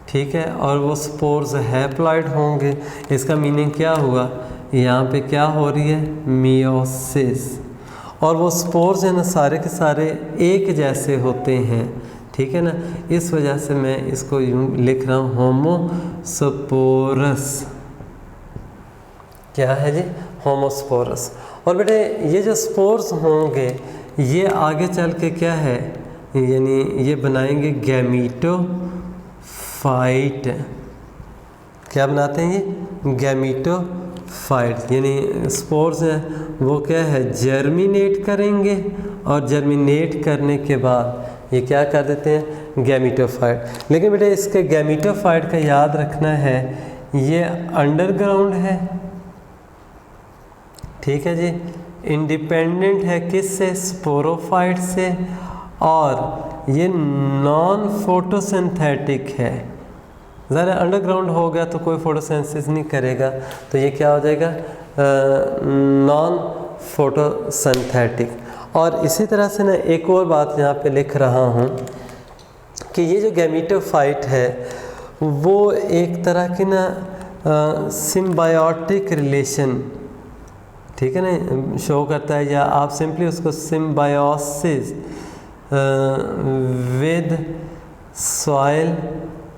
ठीक है, और वो स्पोर्स हैप्लॉइड होंगे। इसका मीनिंग क्या हुआ, यहाँ पे क्या हो रही है, मियोसिस। और वो स्पोर्स है ना सारे के सारे एक जैसे होते हैं, ठीक है ना, इस वजह से मैं इसको यूँ लिख रहा हूँ होमोस्पोरस। क्या है जी, होमोस्पोरस। और बेटे ये जो स्पोर्स होंगे ये आगे चल के क्या है, यानी ये बनाएंगे गैमीटोफाइट। क्या बनाते हैं ये, गैमीटोफाइट, यानी स्पोर्स हैं वो क्या है जर्मिनेट करेंगे और जर्मिनेट करने के बाद ये क्या कर देते हैं, गैमीटोफाइट। लेकिन बेटे इसके गैमीटोफाइट का याद रखना है ये अंडरग्राउंड है, ठीक है जी, इंडिपेंडेंट है किससे, स्पोरोफाइट से, और ये नॉन फोटोसिंथेटिक है। ज़रा अंडरग्राउंड हो गया तो कोई फोटोसिंथेसिस नहीं करेगा, तो ये क्या हो जाएगा, नॉन फोटोसिंथेटिक। और इसी तरह से ना एक और बात यहाँ पे लिख रहा हूँ कि ये जो गैमीटोफाइट है वो एक तरह की ना सिम्बायोटिक रिलेशन, ठीक है ना, शो करता है, या आप सिंपली उसको सिम्बायोसिस विद सॉइल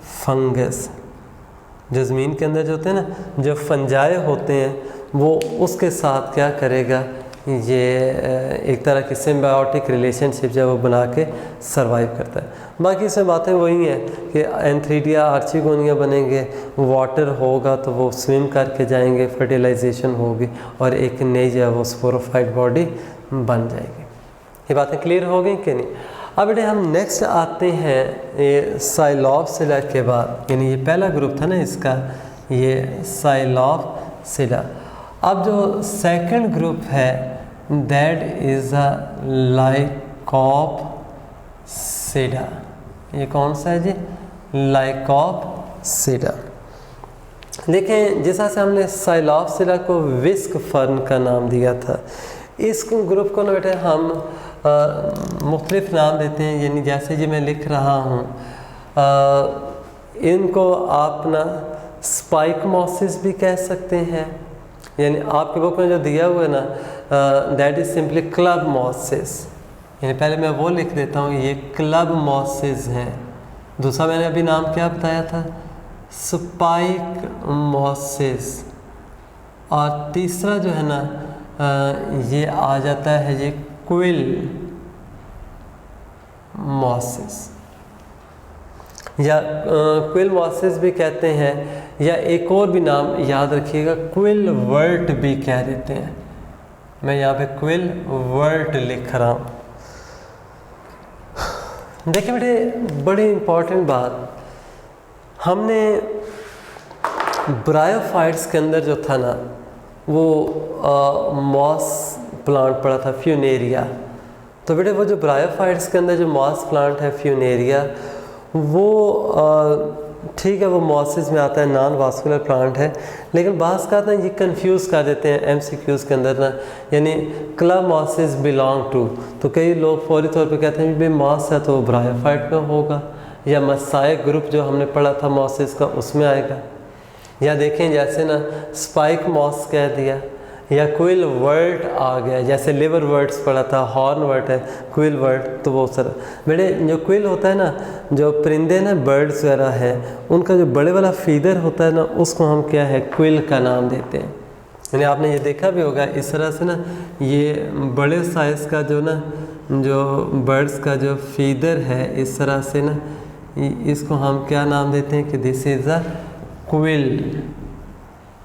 फंगस, जो ज़मीन के अंदर जो होते हैं ना, जो फंजाए होते हैं वो उसके साथ क्या करेगा, ये एक तरह की सिम्बायोटिक रिलेशनशिप जो वो बना के सर्वाइव करता है। बाकी इसमें बातें वही हैं कि एंथ्रीडिया आर्चिगोनिया बनेंगे, वाटर होगा तो वो स्विम करके जाएंगे, फर्टिलाइजेशन होगी और एक नई जो है वो स्पोरोफाइट बॉडी बन जाएगी। ये बातें क्लियर हो गई कि नहीं। अब बेटे हम नेक्स्ट आते हैं ये साइलोप्सिला के बाद, यानी ये पहला ग्रुप था ना इसका, ये साइलोप्सिला। अब जो सेकंड ग्रुप है दैट इज़ अ लाइकोप्सिडा। ये कौन सा है जी, लाइकोप्सिडा। देखें जिस तरह से हमने साइलोप्सिला को विस्क फर्न का नाम दिया था, इस ग्रुप को ना बेटे हम मुख्तलिफ नाम देते हैं, यानी जैसे जी मैं लिख रहा हूँ इनको आप ना स्पाइकमोसिस भी कह सकते हैं, यानी आपके बुक में जो दिया हुआ है ना that is simply club mosses, यानी पहले मैं वो लिख देता हूँ ये क्लब मॉसिस है। दूसरा मैंने अभी नाम क्या बताया था, स्पाइक मॉसिस। और तीसरा जो है ना ये आ जाता है ये क्विल मॉसिस, या क्विल मॉसिस भी कहते हैं, या एक और भी नाम याद रखिएगा क्विल वर्ट भी कह देते हैं। मैं यहाँ पे क्विल वर्ट लिख रहा हूँ। देखिए बेटे बड़ी इम्पोर्टेंट बात, हमने ब्रायोफाइट्स के अंदर जो था ना वो मॉस प्लांट पड़ा था, फ्यूनेरिया। तो बेटे वो जो ब्रायोफाइट्स के अंदर जो मॉस प्लांट है फ्यूनेरिया, वो ठीक है वो मॉसिस में आता है, नॉन वास्कुलर प्लांट है, लेकिन बास का ना ये कंफ्यूज कर देते हैं एमसीक्यूज़ के अंदर ना, यानी क्लब मॉसिस बिलोंग टू, तो कई लोग फौरी तौर पे कहते हैं भाई मॉस है तो ब्रायोफाइट में होगा, या मसाइक ग्रुप जो हमने पढ़ा था मॉसिस का उसमें आएगा, या देखें जैसे ना स्पाइक मॉस कह दिया, या क्विल वर्ट आ गया, जैसे लिवर वर्ट्स पढ़ा था, हॉर्न वर्ट है, क्विल वर्ट, तो वो सर बेटे जो क्विल होता है ना, जो परिंदे ना बर्ड्स वगैरह है उनका जो बड़े वाला फीदर होता है ना उसको हम क्या है क्विल का नाम देते हैं। यानी आपने ये देखा भी होगा इस तरह से ना ये बड़े साइज़ का जो ना जो बर्ड्स का जो फीदर है इस तरह से ना, इसको हम क्या नाम देते हैं कि दिस इज़ अ क्विल।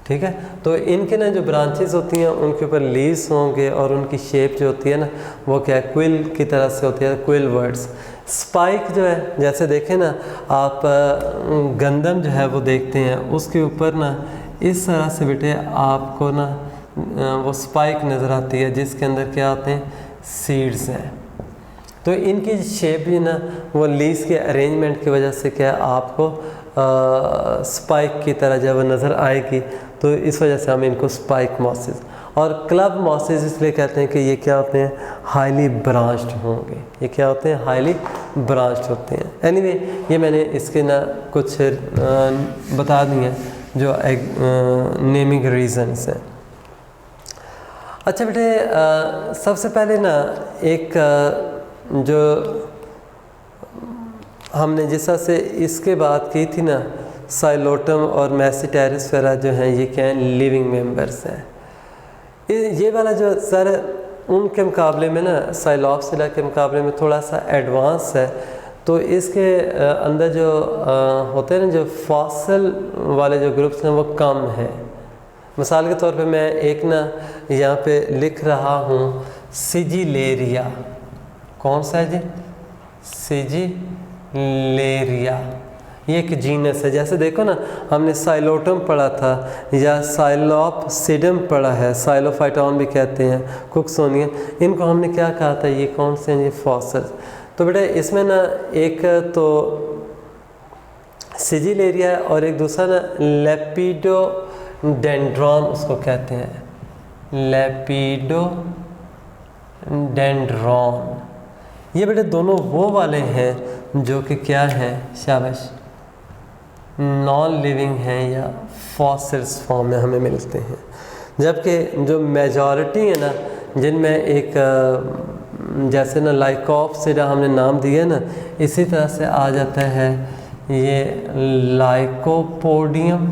ठीक है, तो इनके ना जो ब्रांचेस होती हैं उनके ऊपर लीव्स होंगे और उनकी शेप जो होती है ना वो क्या है, क्विल की तरह से होती है, क्विल वर्ड्स। स्पाइक जो है, जैसे देखें ना आप गंदम जो है वो देखते हैं, उसके ऊपर ना इस तरह से बेटे आपको ना वो स्पाइक नज़र आती है जिसके अंदर क्या होते हैं, सीड्स हैं। तो इनकी शेप भी ना वो लीव्स के अरेंजमेंट की वजह से क्या आपको स्पाइक की तरह जब नज़र आएगी, तो इस वजह से हम इनको स्पाइक मॉसेस और क्लब मॉसेस इसलिए कहते हैं कि ये क्या होते हैं, हाईली ब्रांच्ड होंगे। ये क्या होते हैं, हाईली ब्रांच्ड होते हैं। एनीवे ये मैंने इसके ना कुछ बता दिए हैं जो नेमिंग रीजंस हैं। अच्छा बेटे, सबसे पहले ना एक जो हमने जिस तरह से इसके बात की थी ना, साइलोटम और मैसिटेरिस्फेरा जो हैं ये क्या हैं, लिविंग मेंबर्स हैं। ये वाला जो सर उनके मुकाबले में ना, साइलोप्सिला के मुकाबले में थोड़ा सा एडवांस है। तो इसके अंदर जो होते हैं ना, जो फॉसिल वाले जो ग्रुप्स हैं वो कम हैं। मिसाल के तौर पे मैं एक ना यहाँ पे लिख रहा हूँ सिजिलेरिया। कौन सा है जी, सिजिलेरिया। ये एक जीनस है। जैसे देखो ना, हमने साइलोटम पढ़ा था या साइलोपसिडम पढ़ा है, साइलोफाइटॉन भी कहते हैं, कुक्सोनिया। इनको हमने क्या कहा था, ये कौन से हैं, ये फॉसिल्स। तो बेटा इसमें ना एक तो सिजिलेरिया है और एक दूसरा ना लेपिडोडेंड्रॉन उसको कहते हैं, लेपिडोडेंड्रॉन। ये बेटे दोनों वो वाले हैं जो कि क्या हैं, शाबाश, नॉन लिविंग हैं या फॉसिल्स फॉर्म में हमें मिलते हैं। जबकि जो मेजॉरिटी है ना, जिनमें एक जैसे ना लाइकोप्सिडा हमने नाम दिया ना, इसी तरह से आ जाता है ये लाइकोपोडियम।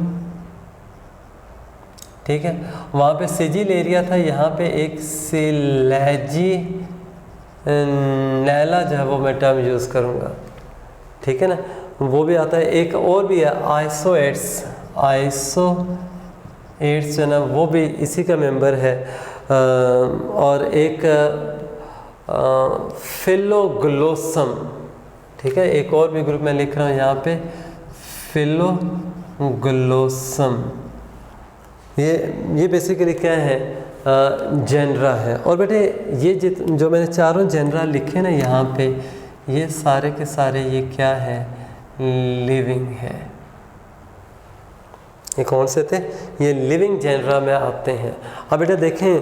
ठीक है, वहाँ पे सिजिलेरिया था, यहाँ पे एक सिलेजी नैला जो है वो मैं टर्म यूज़ करूँगा। ठीक है ना, वो भी आता है। एक और भी है आइसोएट्स। आइसोएट्स जो ना वो भी इसी का मेंबर है। और एक फिलोग्लोसम। ठीक है, एक और भी ग्रुप मैं लिख रहा हूँ यहाँ पे, फिलोग्लोसम। ये बेसिकली क्या है, जेनरा है। और बेटे ये जो मैंने चारों जेनरा लिखे ना यहाँ पे, ये सारे के सारे ये क्या है, लिविंग है। ये कौन से थे, ये लिविंग जेनरा में आते हैं। अब बेटा देखें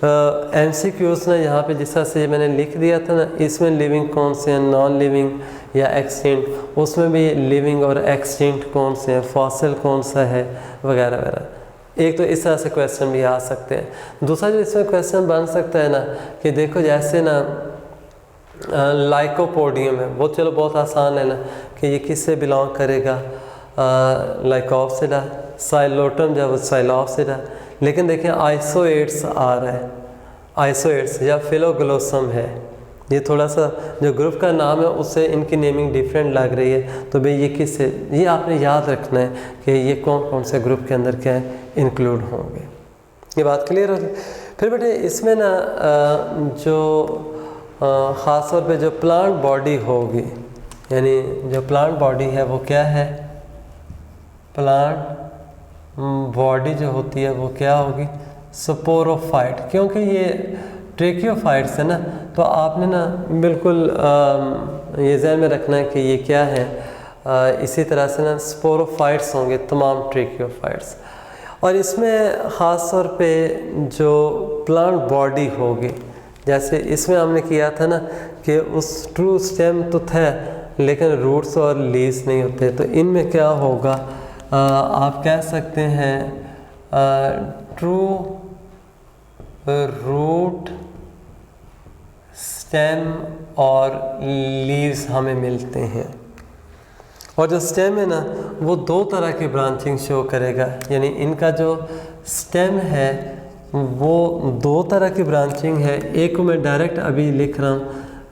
MCQs ना यहाँ पे जिस तरह से मैंने लिख दिया था ना, इसमें लिविंग कौन से हैं, नॉन लिविंग या एक्सटिंक्ट, उसमें भी लिविंग और एक्सटिंक्ट कौन से हैं, फॉसिल कौन सा है, वगैरह वगैरह। एक तो इस तरह से क्वेश्चन भी आ सकते हैं। दूसरा जो इसमें क्वेश्चन बन सकता है ना, कि देखो जैसे ना लाइकोपोडियम है, वो चलो बहुत आसान है ना कि ये किससे बिलोंग करेगा, लाइकोप्सिडा। साइलोटम जब साइलोप्सिडा। लेकिन देखें आइसोएट्स आ रहा है, आइसोएट्स या फिलोग्लोसम है। ये थोड़ा सा जो ग्रुप का नाम है उससे इनकी नेमिंग डिफरेंट लग रही है। तो भाई ये किससे, ये आपने याद रखना है कि ये कौन कौन से ग्रुप के अंदर क्या है, इंक्लूड होंगे। ये बात क्लियर होगी। फिर बेटे इसमें ना जो ख़ास तौर पे जो प्लांट बॉडी होगी, यानी जो प्लांट बॉडी है वो क्या है, प्लांट बॉडी जो होती है वो क्या होगी, स्पोरोफाइट। क्योंकि ये ट्रेकियोफाइट्स है ना, तो आपने ना बिल्कुल ये ज़हन में रखना है कि ये क्या है, इसी तरह से ना स्पोरोफाइट्स होंगे तमाम ट्रेकियोफाइट्स। और इसमें ख़ास तौर पे जो प्लांट बॉडी होगी, जैसे इसमें हमने किया था ना कि उस ट्रू स्टेम तो था लेकिन रूट्स और लीव्स नहीं होते, तो इनमें क्या होगा, आप कह सकते हैं ट्रू रूट, स्टेम और लीव्स हमें मिलते हैं। और जो स्टेम है ना वो दो तरह की ब्रांचिंग शो करेगा, यानी इनका जो स्टेम है वो दो तरह की ब्रांचिंग है। एक को मैं डायरेक्ट अभी लिख रहा हूँ,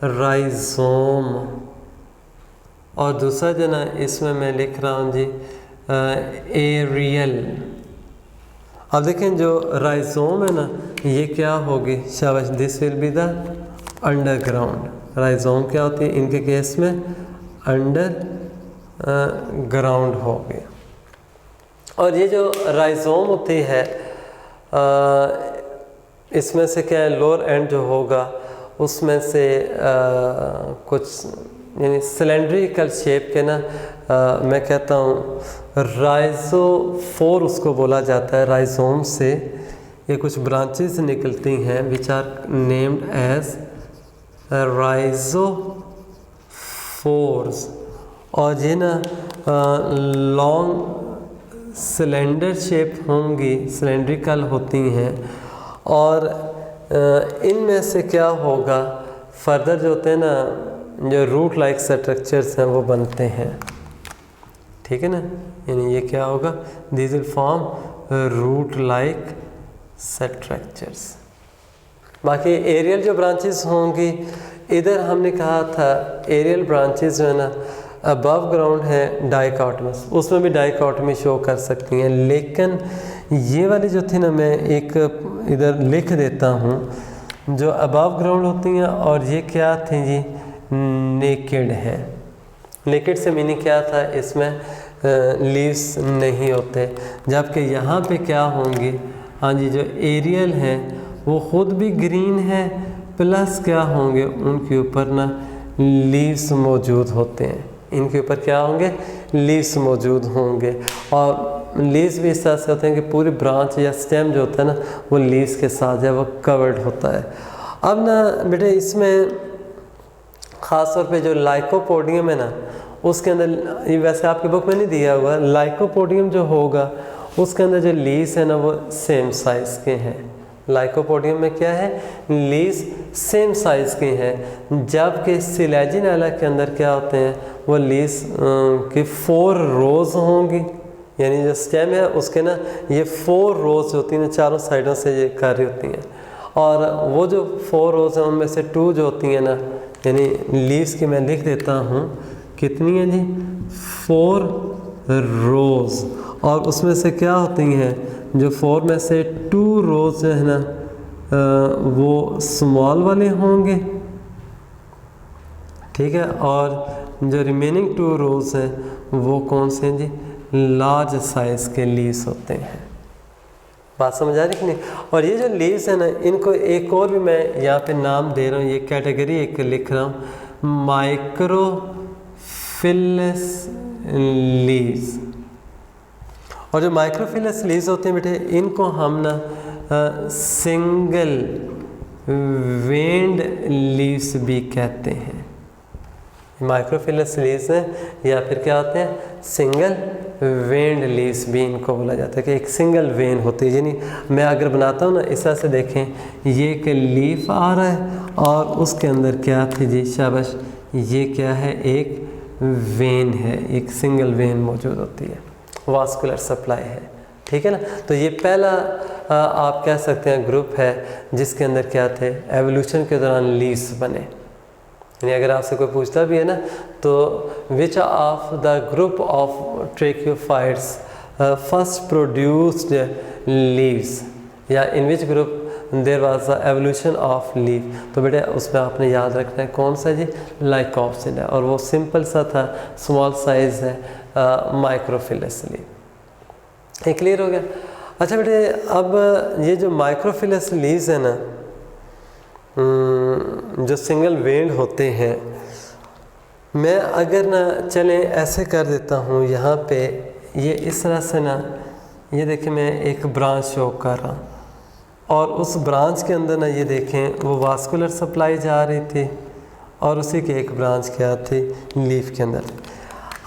राइजोम, और दूसरा जो ना इसमें मैं लिख रहा हूँ जी एरियल। अब देखें जो राइजोम है ना ये क्या होगी, शाबाश, this will be the underground. Rhizome क्या होती है इनके केस में, अंडर ग्राउंड होगी। और ये जो राइजोम होती है इसमें से क्या है, लोअर एंड जो होगा उसमें से कुछ यानी सिलेंड्रिकल शेप के ना मैं कहता हूँ राइजोफोर उसको बोला जाता है। राइजोम से ये कुछ ब्रांचेस निकलती हैं विच आर नेम्ड एज राइजोफोर्स, और ये ना लॉन्ग सिलेंडर शेप होंगी, सिलेंड्रिकल होती हैं, और इनमें से क्या होगा फर्दर जो होते हैं ना जो रूट लाइक स्ट्रक्चर्स हैं वो बनते हैं, ठीक है ना, यानी ये क्या होगा, this will form root like structures. बाकी एरियल जो ब्रांचेस होंगी, इधर हमने कहा था एरियल ब्रांचेस जो है ना अबव ग्राउंड है डाइकोटमस, उसमें भी डाइकोटमी शो कर सकती हैं, लेकिन ये वाली जो थी ना मैं एक इधर लिख देता हूँ, जो अबव ग्राउंड होती हैं और ये क्या थी जी, नेकेड है। नेकेड से मीनिंग क्या था, इसमें लीव्स नहीं होते, जबकि यहाँ पे क्या होंगी, हाँ जी, जो एरियल हैं वो ख़ुद भी ग्रीन है प्लस क्या होंगे उनके ऊपर ना लीव्स मौजूद होते हैं, इनके ऊपर क्या होंगे, लीव्स मौजूद होंगे, और लीव्स भी इस तरह से होते हैं कि पूरी ब्रांच या स्टेम जो होता है ना वो लीव्स के साथ जो है वो कवर्ड होता है। अब ना बेटे इसमें ख़ास तौर पे जो लाइकोपोडियम है ना उसके अंदर, ये वैसे आपकी बुक में नहीं दिया हुआ, लाइकोपोडियम जो होगा उसके अंदर जो लीव्स है ना वो सेम साइज़ के हैं। लाइकोपोडियम में क्या है, लीव्स सेम साइज़ के हैं, जबकि सिलेजिनेला के अंदर क्या होते हैं वो लीव्स की 4 रोज़ होंगी, यानी जो स्टेम है उसके ना ये 4 रोज़ होती हैं, चारों साइडों से ये कार्य होती हैं, और वो जो 4 रोज़ हैं उनमें से 2 जो होती हैं ना, यानी लीव्स की मैं लिख देता हूँ कितनी है जी, 4 रोज़, और उसमें से क्या होती हैं, जो 4 में से 2 रोज़ है ना वो स्मॉल वाले होंगे, ठीक है, और जो रिमेनिंग 2 रोज़ हैं वो कौन से हैं जी, लार्ज साइज़ के लीव्स होते हैं। बात समझ आ रही कि नहीं। और ये जो लीव्स हैं ना इनको एक और भी मैं यहाँ पे नाम दे रहा हूँ, ये कैटेगरी एक लिख रहा हूँ, माइक्रोफिलस लीव्स। और जो माइक्रोफिलस लीव्स होते हैं बेटे इनको हम ना सिंगल वेन्ड लीव्स भी कहते हैं। माइक्रोफिलस लीव्स हैं या फिर क्या होते हैं, सिंगल वेन्ड लीव्स भी इनको बोला जाता है कि एक सिंगल वेन होती है, यानी मैं अगर बनाता हूँ ना इस तरह से देखें, ये एक लीफ आ रहा है और उसके अंदर क्या थी जी, शाबाश, ये क्या है, एक वेन है, एक सिंगल वेन मौजूद होती है, वास्कुलर सप्लाई है, ठीक है ना। तो ये पहला आप कह सकते हैं ग्रुप है जिसके अंदर क्या थे, एवोल्यूशन के दौरान लीव्स बने। यानी अगर आपसे कोई पूछता भी है ना तो which of the group of tracheophytes first produced leaves, या in which group there was the evolution of leaf, तो बेटे उसमें आपने याद रखना है कौन सा जी, लाइकोप्सिड है, और वो सिंपल सा था, स्मॉल साइज़ है, माइक्रोफिलस लीव। ये क्लियर हो गया। अच्छा बेटे अब ये जो माइक्रोफिलस लीव्स है ना जो सिंगल वेन्ड होते हैं, मैं अगर ना चलें ऐसे कर देता हूँ यहाँ पे, ये इस तरह से ना, ये देखें मैं एक ब्रांच शो कर रहा हूँ और उस ब्रांच के अंदर ना ये देखें वो वास्कुलर सप्लाई जा रही थी और उसी की एक ब्रांच क्या थी, लीफ के अंदर।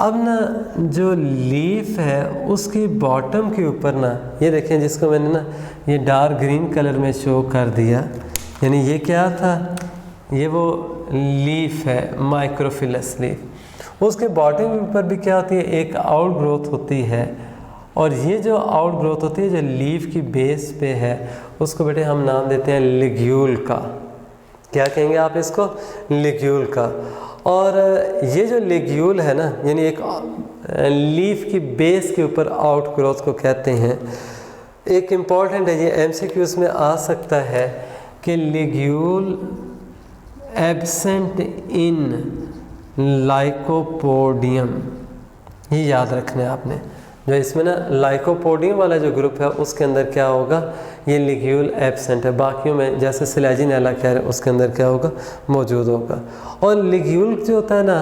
अब ना जो लीफ है उसकी बॉटम के ऊपर ना ये देखें, जिसको मैंने ना ये डार्क ग्रीन कलर में शो कर दिया, यानी ये क्या था, ये वो लीफ है, माइक्रोफिलस लीफ। उसके बॉटम के ऊपर भी क्या होती है, एक आउट ग्रोथ होती है, और ये जो आउट ग्रोथ होती है जो लीफ की बेस पे है उसको बेटे हम नाम देते हैं लिग्यूल का। क्या कहेंगे आप इसको, लिग्यूल का। और ये जो लिग्यूल है ना, यानी एक लीफ की बेस के ऊपर आउट ग्रोथ को कहते हैं। एक इम्पॉर्टेंट है, ये एमसीक्यूज में आ सकता है कि लिग्यूल एब्सेंट इन लाइकोपोडियम, ये याद रखना है आपने। जो इसमें ना लाइकोपोडियम वाला जो ग्रुप है उसके अंदर क्या होगा, ये लिग्यूल एब्सेंट है। बाकियों में जैसे सिलेजिनेला कह रहे हैं उसके अंदर क्या होगा, मौजूद होगा। और लिग्यूल जो होता है ना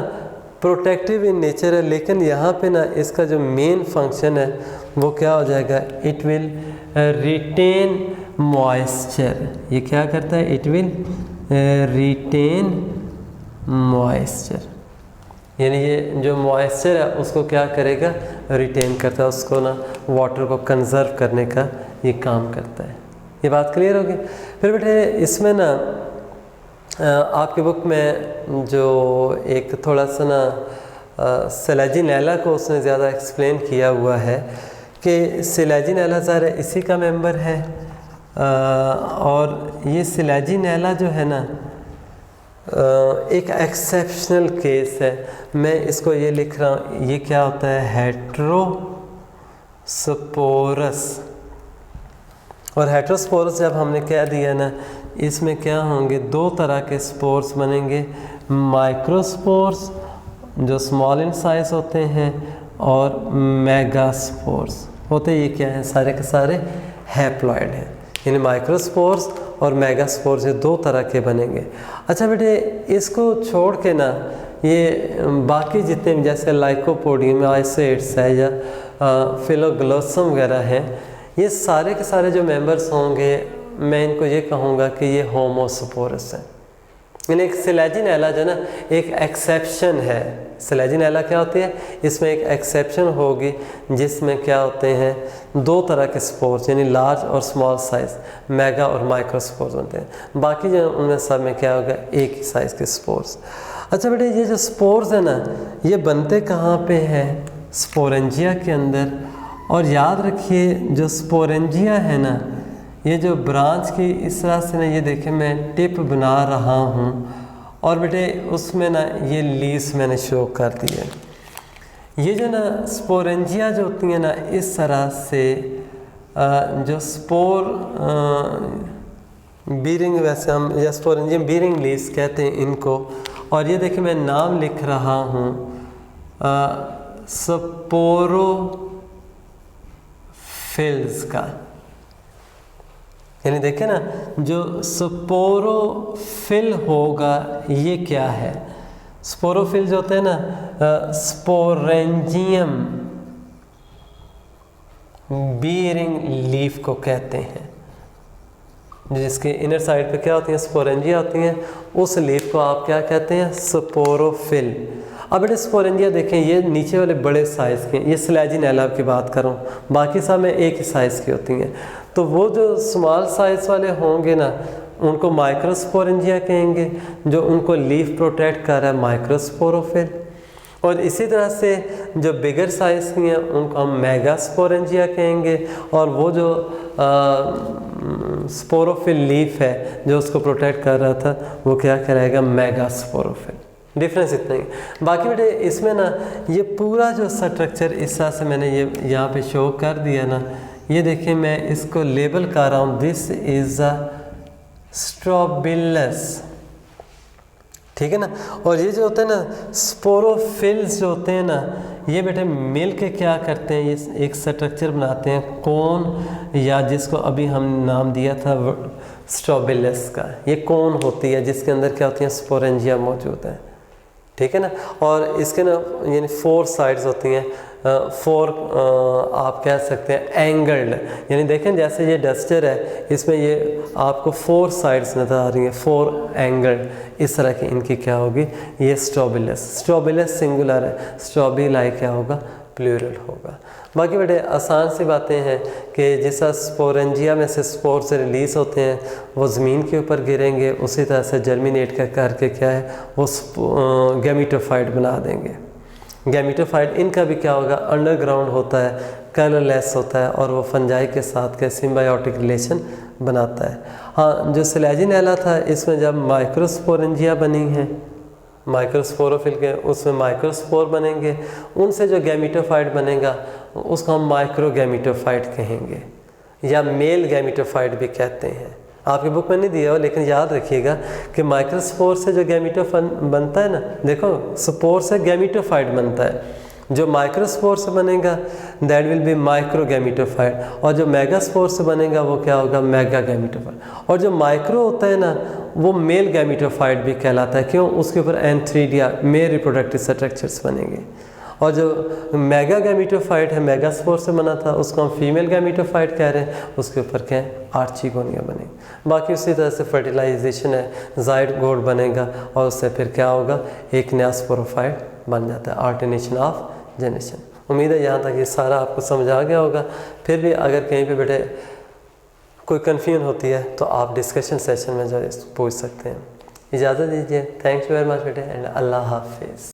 प्रोटेक्टिव इन नेचर है, लेकिन यहाँ पे ना इसका जो मेन फंक्शन है वो क्या हो जाएगा, इट विल रिटेन मॉइस्चर। ये क्या करता है, इट विल रिटेन मॉइस्चर, यानी ये जो मॉइस्चर है उसको क्या करेगा, रिटेन करता है, उसको ना वाटर को कंजर्व करने का ये काम करता है। ये बात क्लियर होगी। फिर बेटे इसमें ना आपके बुक में जो एक थोड़ा सा ना सिलेजिनेला को उसने ज़्यादा एक्सप्लेन किया हुआ है कि सिलेजिनेला ज़रा इसी का मेंबर है। और ये सिलेजिनेला जो है ना एक एक्सेप्शनल केस है। मैं इसको ये लिख रहा हूँ, ये क्या होता है, हेट्रोस्पोरस। और हेट्रोस्पोरस जब हमने कह दिया ना, इसमें क्या होंगे, दो तरह के स्पोर्स बनेंगे, माइक्रोस्पोर्स जो स्मॉल इन साइज होते हैं और मेगास्पोर्स होते। ये क्या है, सारे के सारे हैप्लॉइड हैं, यानी माइक्रोस्पोर्स और मेगास्पोर्स ये दो तरह के बनेंगे। अच्छा बेटे इसको छोड़ के ना ये बाकी जितने जैसे लाइकोपोडियम आइसेट्स है या फिलोग्लोसम वगैरह हैं, ये सारे के सारे जो मेंबर्स होंगे मैं इनको ये कहूँगा कि ये होमोस्पोरस है। यानी एक सिलेजिनेला जो ना एक एक्सेप्शन है। सिलेजिनेला क्या होती है, इसमें एक एक्सेप्शन होगी जिसमें क्या होते हैं, दो तरह के स्पोर्स यानी लार्ज और स्मॉल साइज, मेगा और माइक्रो स्पोर्स बनते हैं। बाकी जो उनमें सब में क्या होगा, एक ही साइज़ के स्पोर्स। अच्छा बेटे ये जो स्पोर्स है ना, ये बनते कहाँ पे हैं, स्पोरेंजिया के अंदर। और याद रखिए जो स्पोरेंजिया है ना, ये जो ब्रांच की इस तरह से ना, ये देखिए मैं टिप बना रहा हूँ और बेटे उसमें ना ये लीव्स मैंने शो कर दी है। ये जो ना स्पोरेंजिया जो होती हैं ना, इस तरह से जो स्पोर बीरिंग, वैसे हम या स्पोरेंजियम बीरिंग लीव्स कहते हैं इनको। और ये देखिए मैं नाम लिख रहा हूँ स्पोरोफिल्स का। यानी देखें ना, जो स्पोरोफिल होगा ये क्या है, स्पोरोफिल जो होते हैं ना, स्पोरेंजियम बीरिंग लीफ को कहते हैं। जिसके इनर साइड पे क्या होती हैं, स्पोरेंजिया होती हैं, उस लीफ को आप क्या कहते हैं, स्पोरोफिल। अब बेटे स्पोरेंजिया देखें, ये नीचे वाले बड़े साइज़ के, ये सिलेजिनेला की बात करूँ, बाकी सब में एक ही साइज़ की होती हैं। तो वो जो स्मॉल साइज़ वाले होंगे ना, उनको माइक्रोस्पोरेंजिया कहेंगे। जो उनको लीफ प्रोटेक्ट कर रहा है, माइक्रोस्पोरोफिल। और इसी तरह से जो बिगर साइज़ की हैं उनको हम मेगास्पोरेंजिया कहेंगे। और वो जो स्पोरोफिल लीफ है जो उसको प्रोटेक्ट कर रहा था, वो क्या कहलाएगा, मेगास्पोरोफिल। डिफरेंस इतना ही। बाकी बेटे इसमें ना ये पूरा जो स्ट्रक्चर इस तरह से मैंने ये यहाँ पे शो कर दिया ना, ये देखिए मैं इसको लेबल कर रहा हूँ, दिस इज़ अ स्ट्रोबिलस, ठीक है ना। और ये जो होता है ना स्पोरोफिल्स जो होते हैं ना, ये बेटे मिल के क्या करते हैं, ये एक स्ट्रक्चर बनाते हैं कोन, या जिसको अभी हम नाम दिया था स्ट्रोबिलस का। ये कोन होती है जिसके अंदर क्या होती है, स्पोरेंजिया मौजूद है, ठीक है ना। और इसके ना यानी 4 साइड्स होती हैं, 4 आप कह सकते हैं एंगल्ड। यानी देखें जैसे ये डस्टर है, इसमें ये आपको 4 साइड्स नज़र आ रही हैं, 4 एंगल्ड, इस तरह की इनकी क्या होगी, ये स्ट्रोबिलस सिंगुलर है, स्ट्रोबिलाई क्या होगा, प्लूरल होगा। बाकी बेटे आसान सी बातें हैं कि जैसा स्पोरेंजिया में से स्पोर से रिलीज़ होते हैं, वो ज़मीन के ऊपर गिरेंगे, उसी तरह से जर्मिनेट करके क्या है, वो गैमीटोफाइट बना देंगे। गैमीटोफाइट इनका भी क्या होगा, अंडरग्राउंड होता है, कलरलेस होता है, और वो फंजाई के साथ क्या सिम्बायोटिक रिलेशन बनाता है। हाँ, जो स्लैजिनेला था इसमें जब माइक्रोस्पोरेंजिया बनी हैं, माइक्रोस्पोरोफिल के, उसमें माइक्रोस्पोर बनेंगे, उनसे जो गैमीटोफाइट बनेगा उसको हम माइक्रोगैमीटोफाइट कहेंगे या मेल गैमीटोफाइट भी कहते हैं। आपकी बुक में नहीं दिया हो लेकिन याद रखिएगा कि माइक्रोस्पोर से जो गैमीटोफाइट बनता है ना, देखो स्पोर से गैमीटोफाइट बनता है, जो माइक्रोस्पोर से बनेगा दैट विल बी माइक्रोगैमीटोफाइट, और जो मेगास्पोर से बनेगा वो क्या होगा, मेगा गैमीटोफाइट। और जो माइक्रो होता है ना वो मेल गैमीटोफाइट भी कहलाता है, क्यों, उसके ऊपर एंथ्रीडिया मेल रिप्रोडक्टिव स्ट्रक्चर्स बनेंगे। और जो मेगा गैमीटोफाइट है, मेगास्पोर से बना था, उसको हम फीमेल गैमीटोफाइट कह रहे हैं, उसके ऊपर क्या है, आर्चिगोनिया बनेगी। बाकी उसी तरह से फर्टिलाइजेशन है, जाइगोट बनेगा और उससे फिर क्या होगा, एक नया स्पोरोफाइट बन जाता है, ऑल्टरनेशन ऑफ जनरेशन। उम्मीद है यहाँ तक ये सारा आपको समझ आ गया होगा। फिर भी अगर कहीं पे बेटे कोई कन्फ्यूजन होती है तो आप डिस्कशन सेशन में जो है पूछ सकते हैं। इजाज़त दीजिए, थैंक्स वेरी मच बेटे एंड अल्लाह हाफिज़।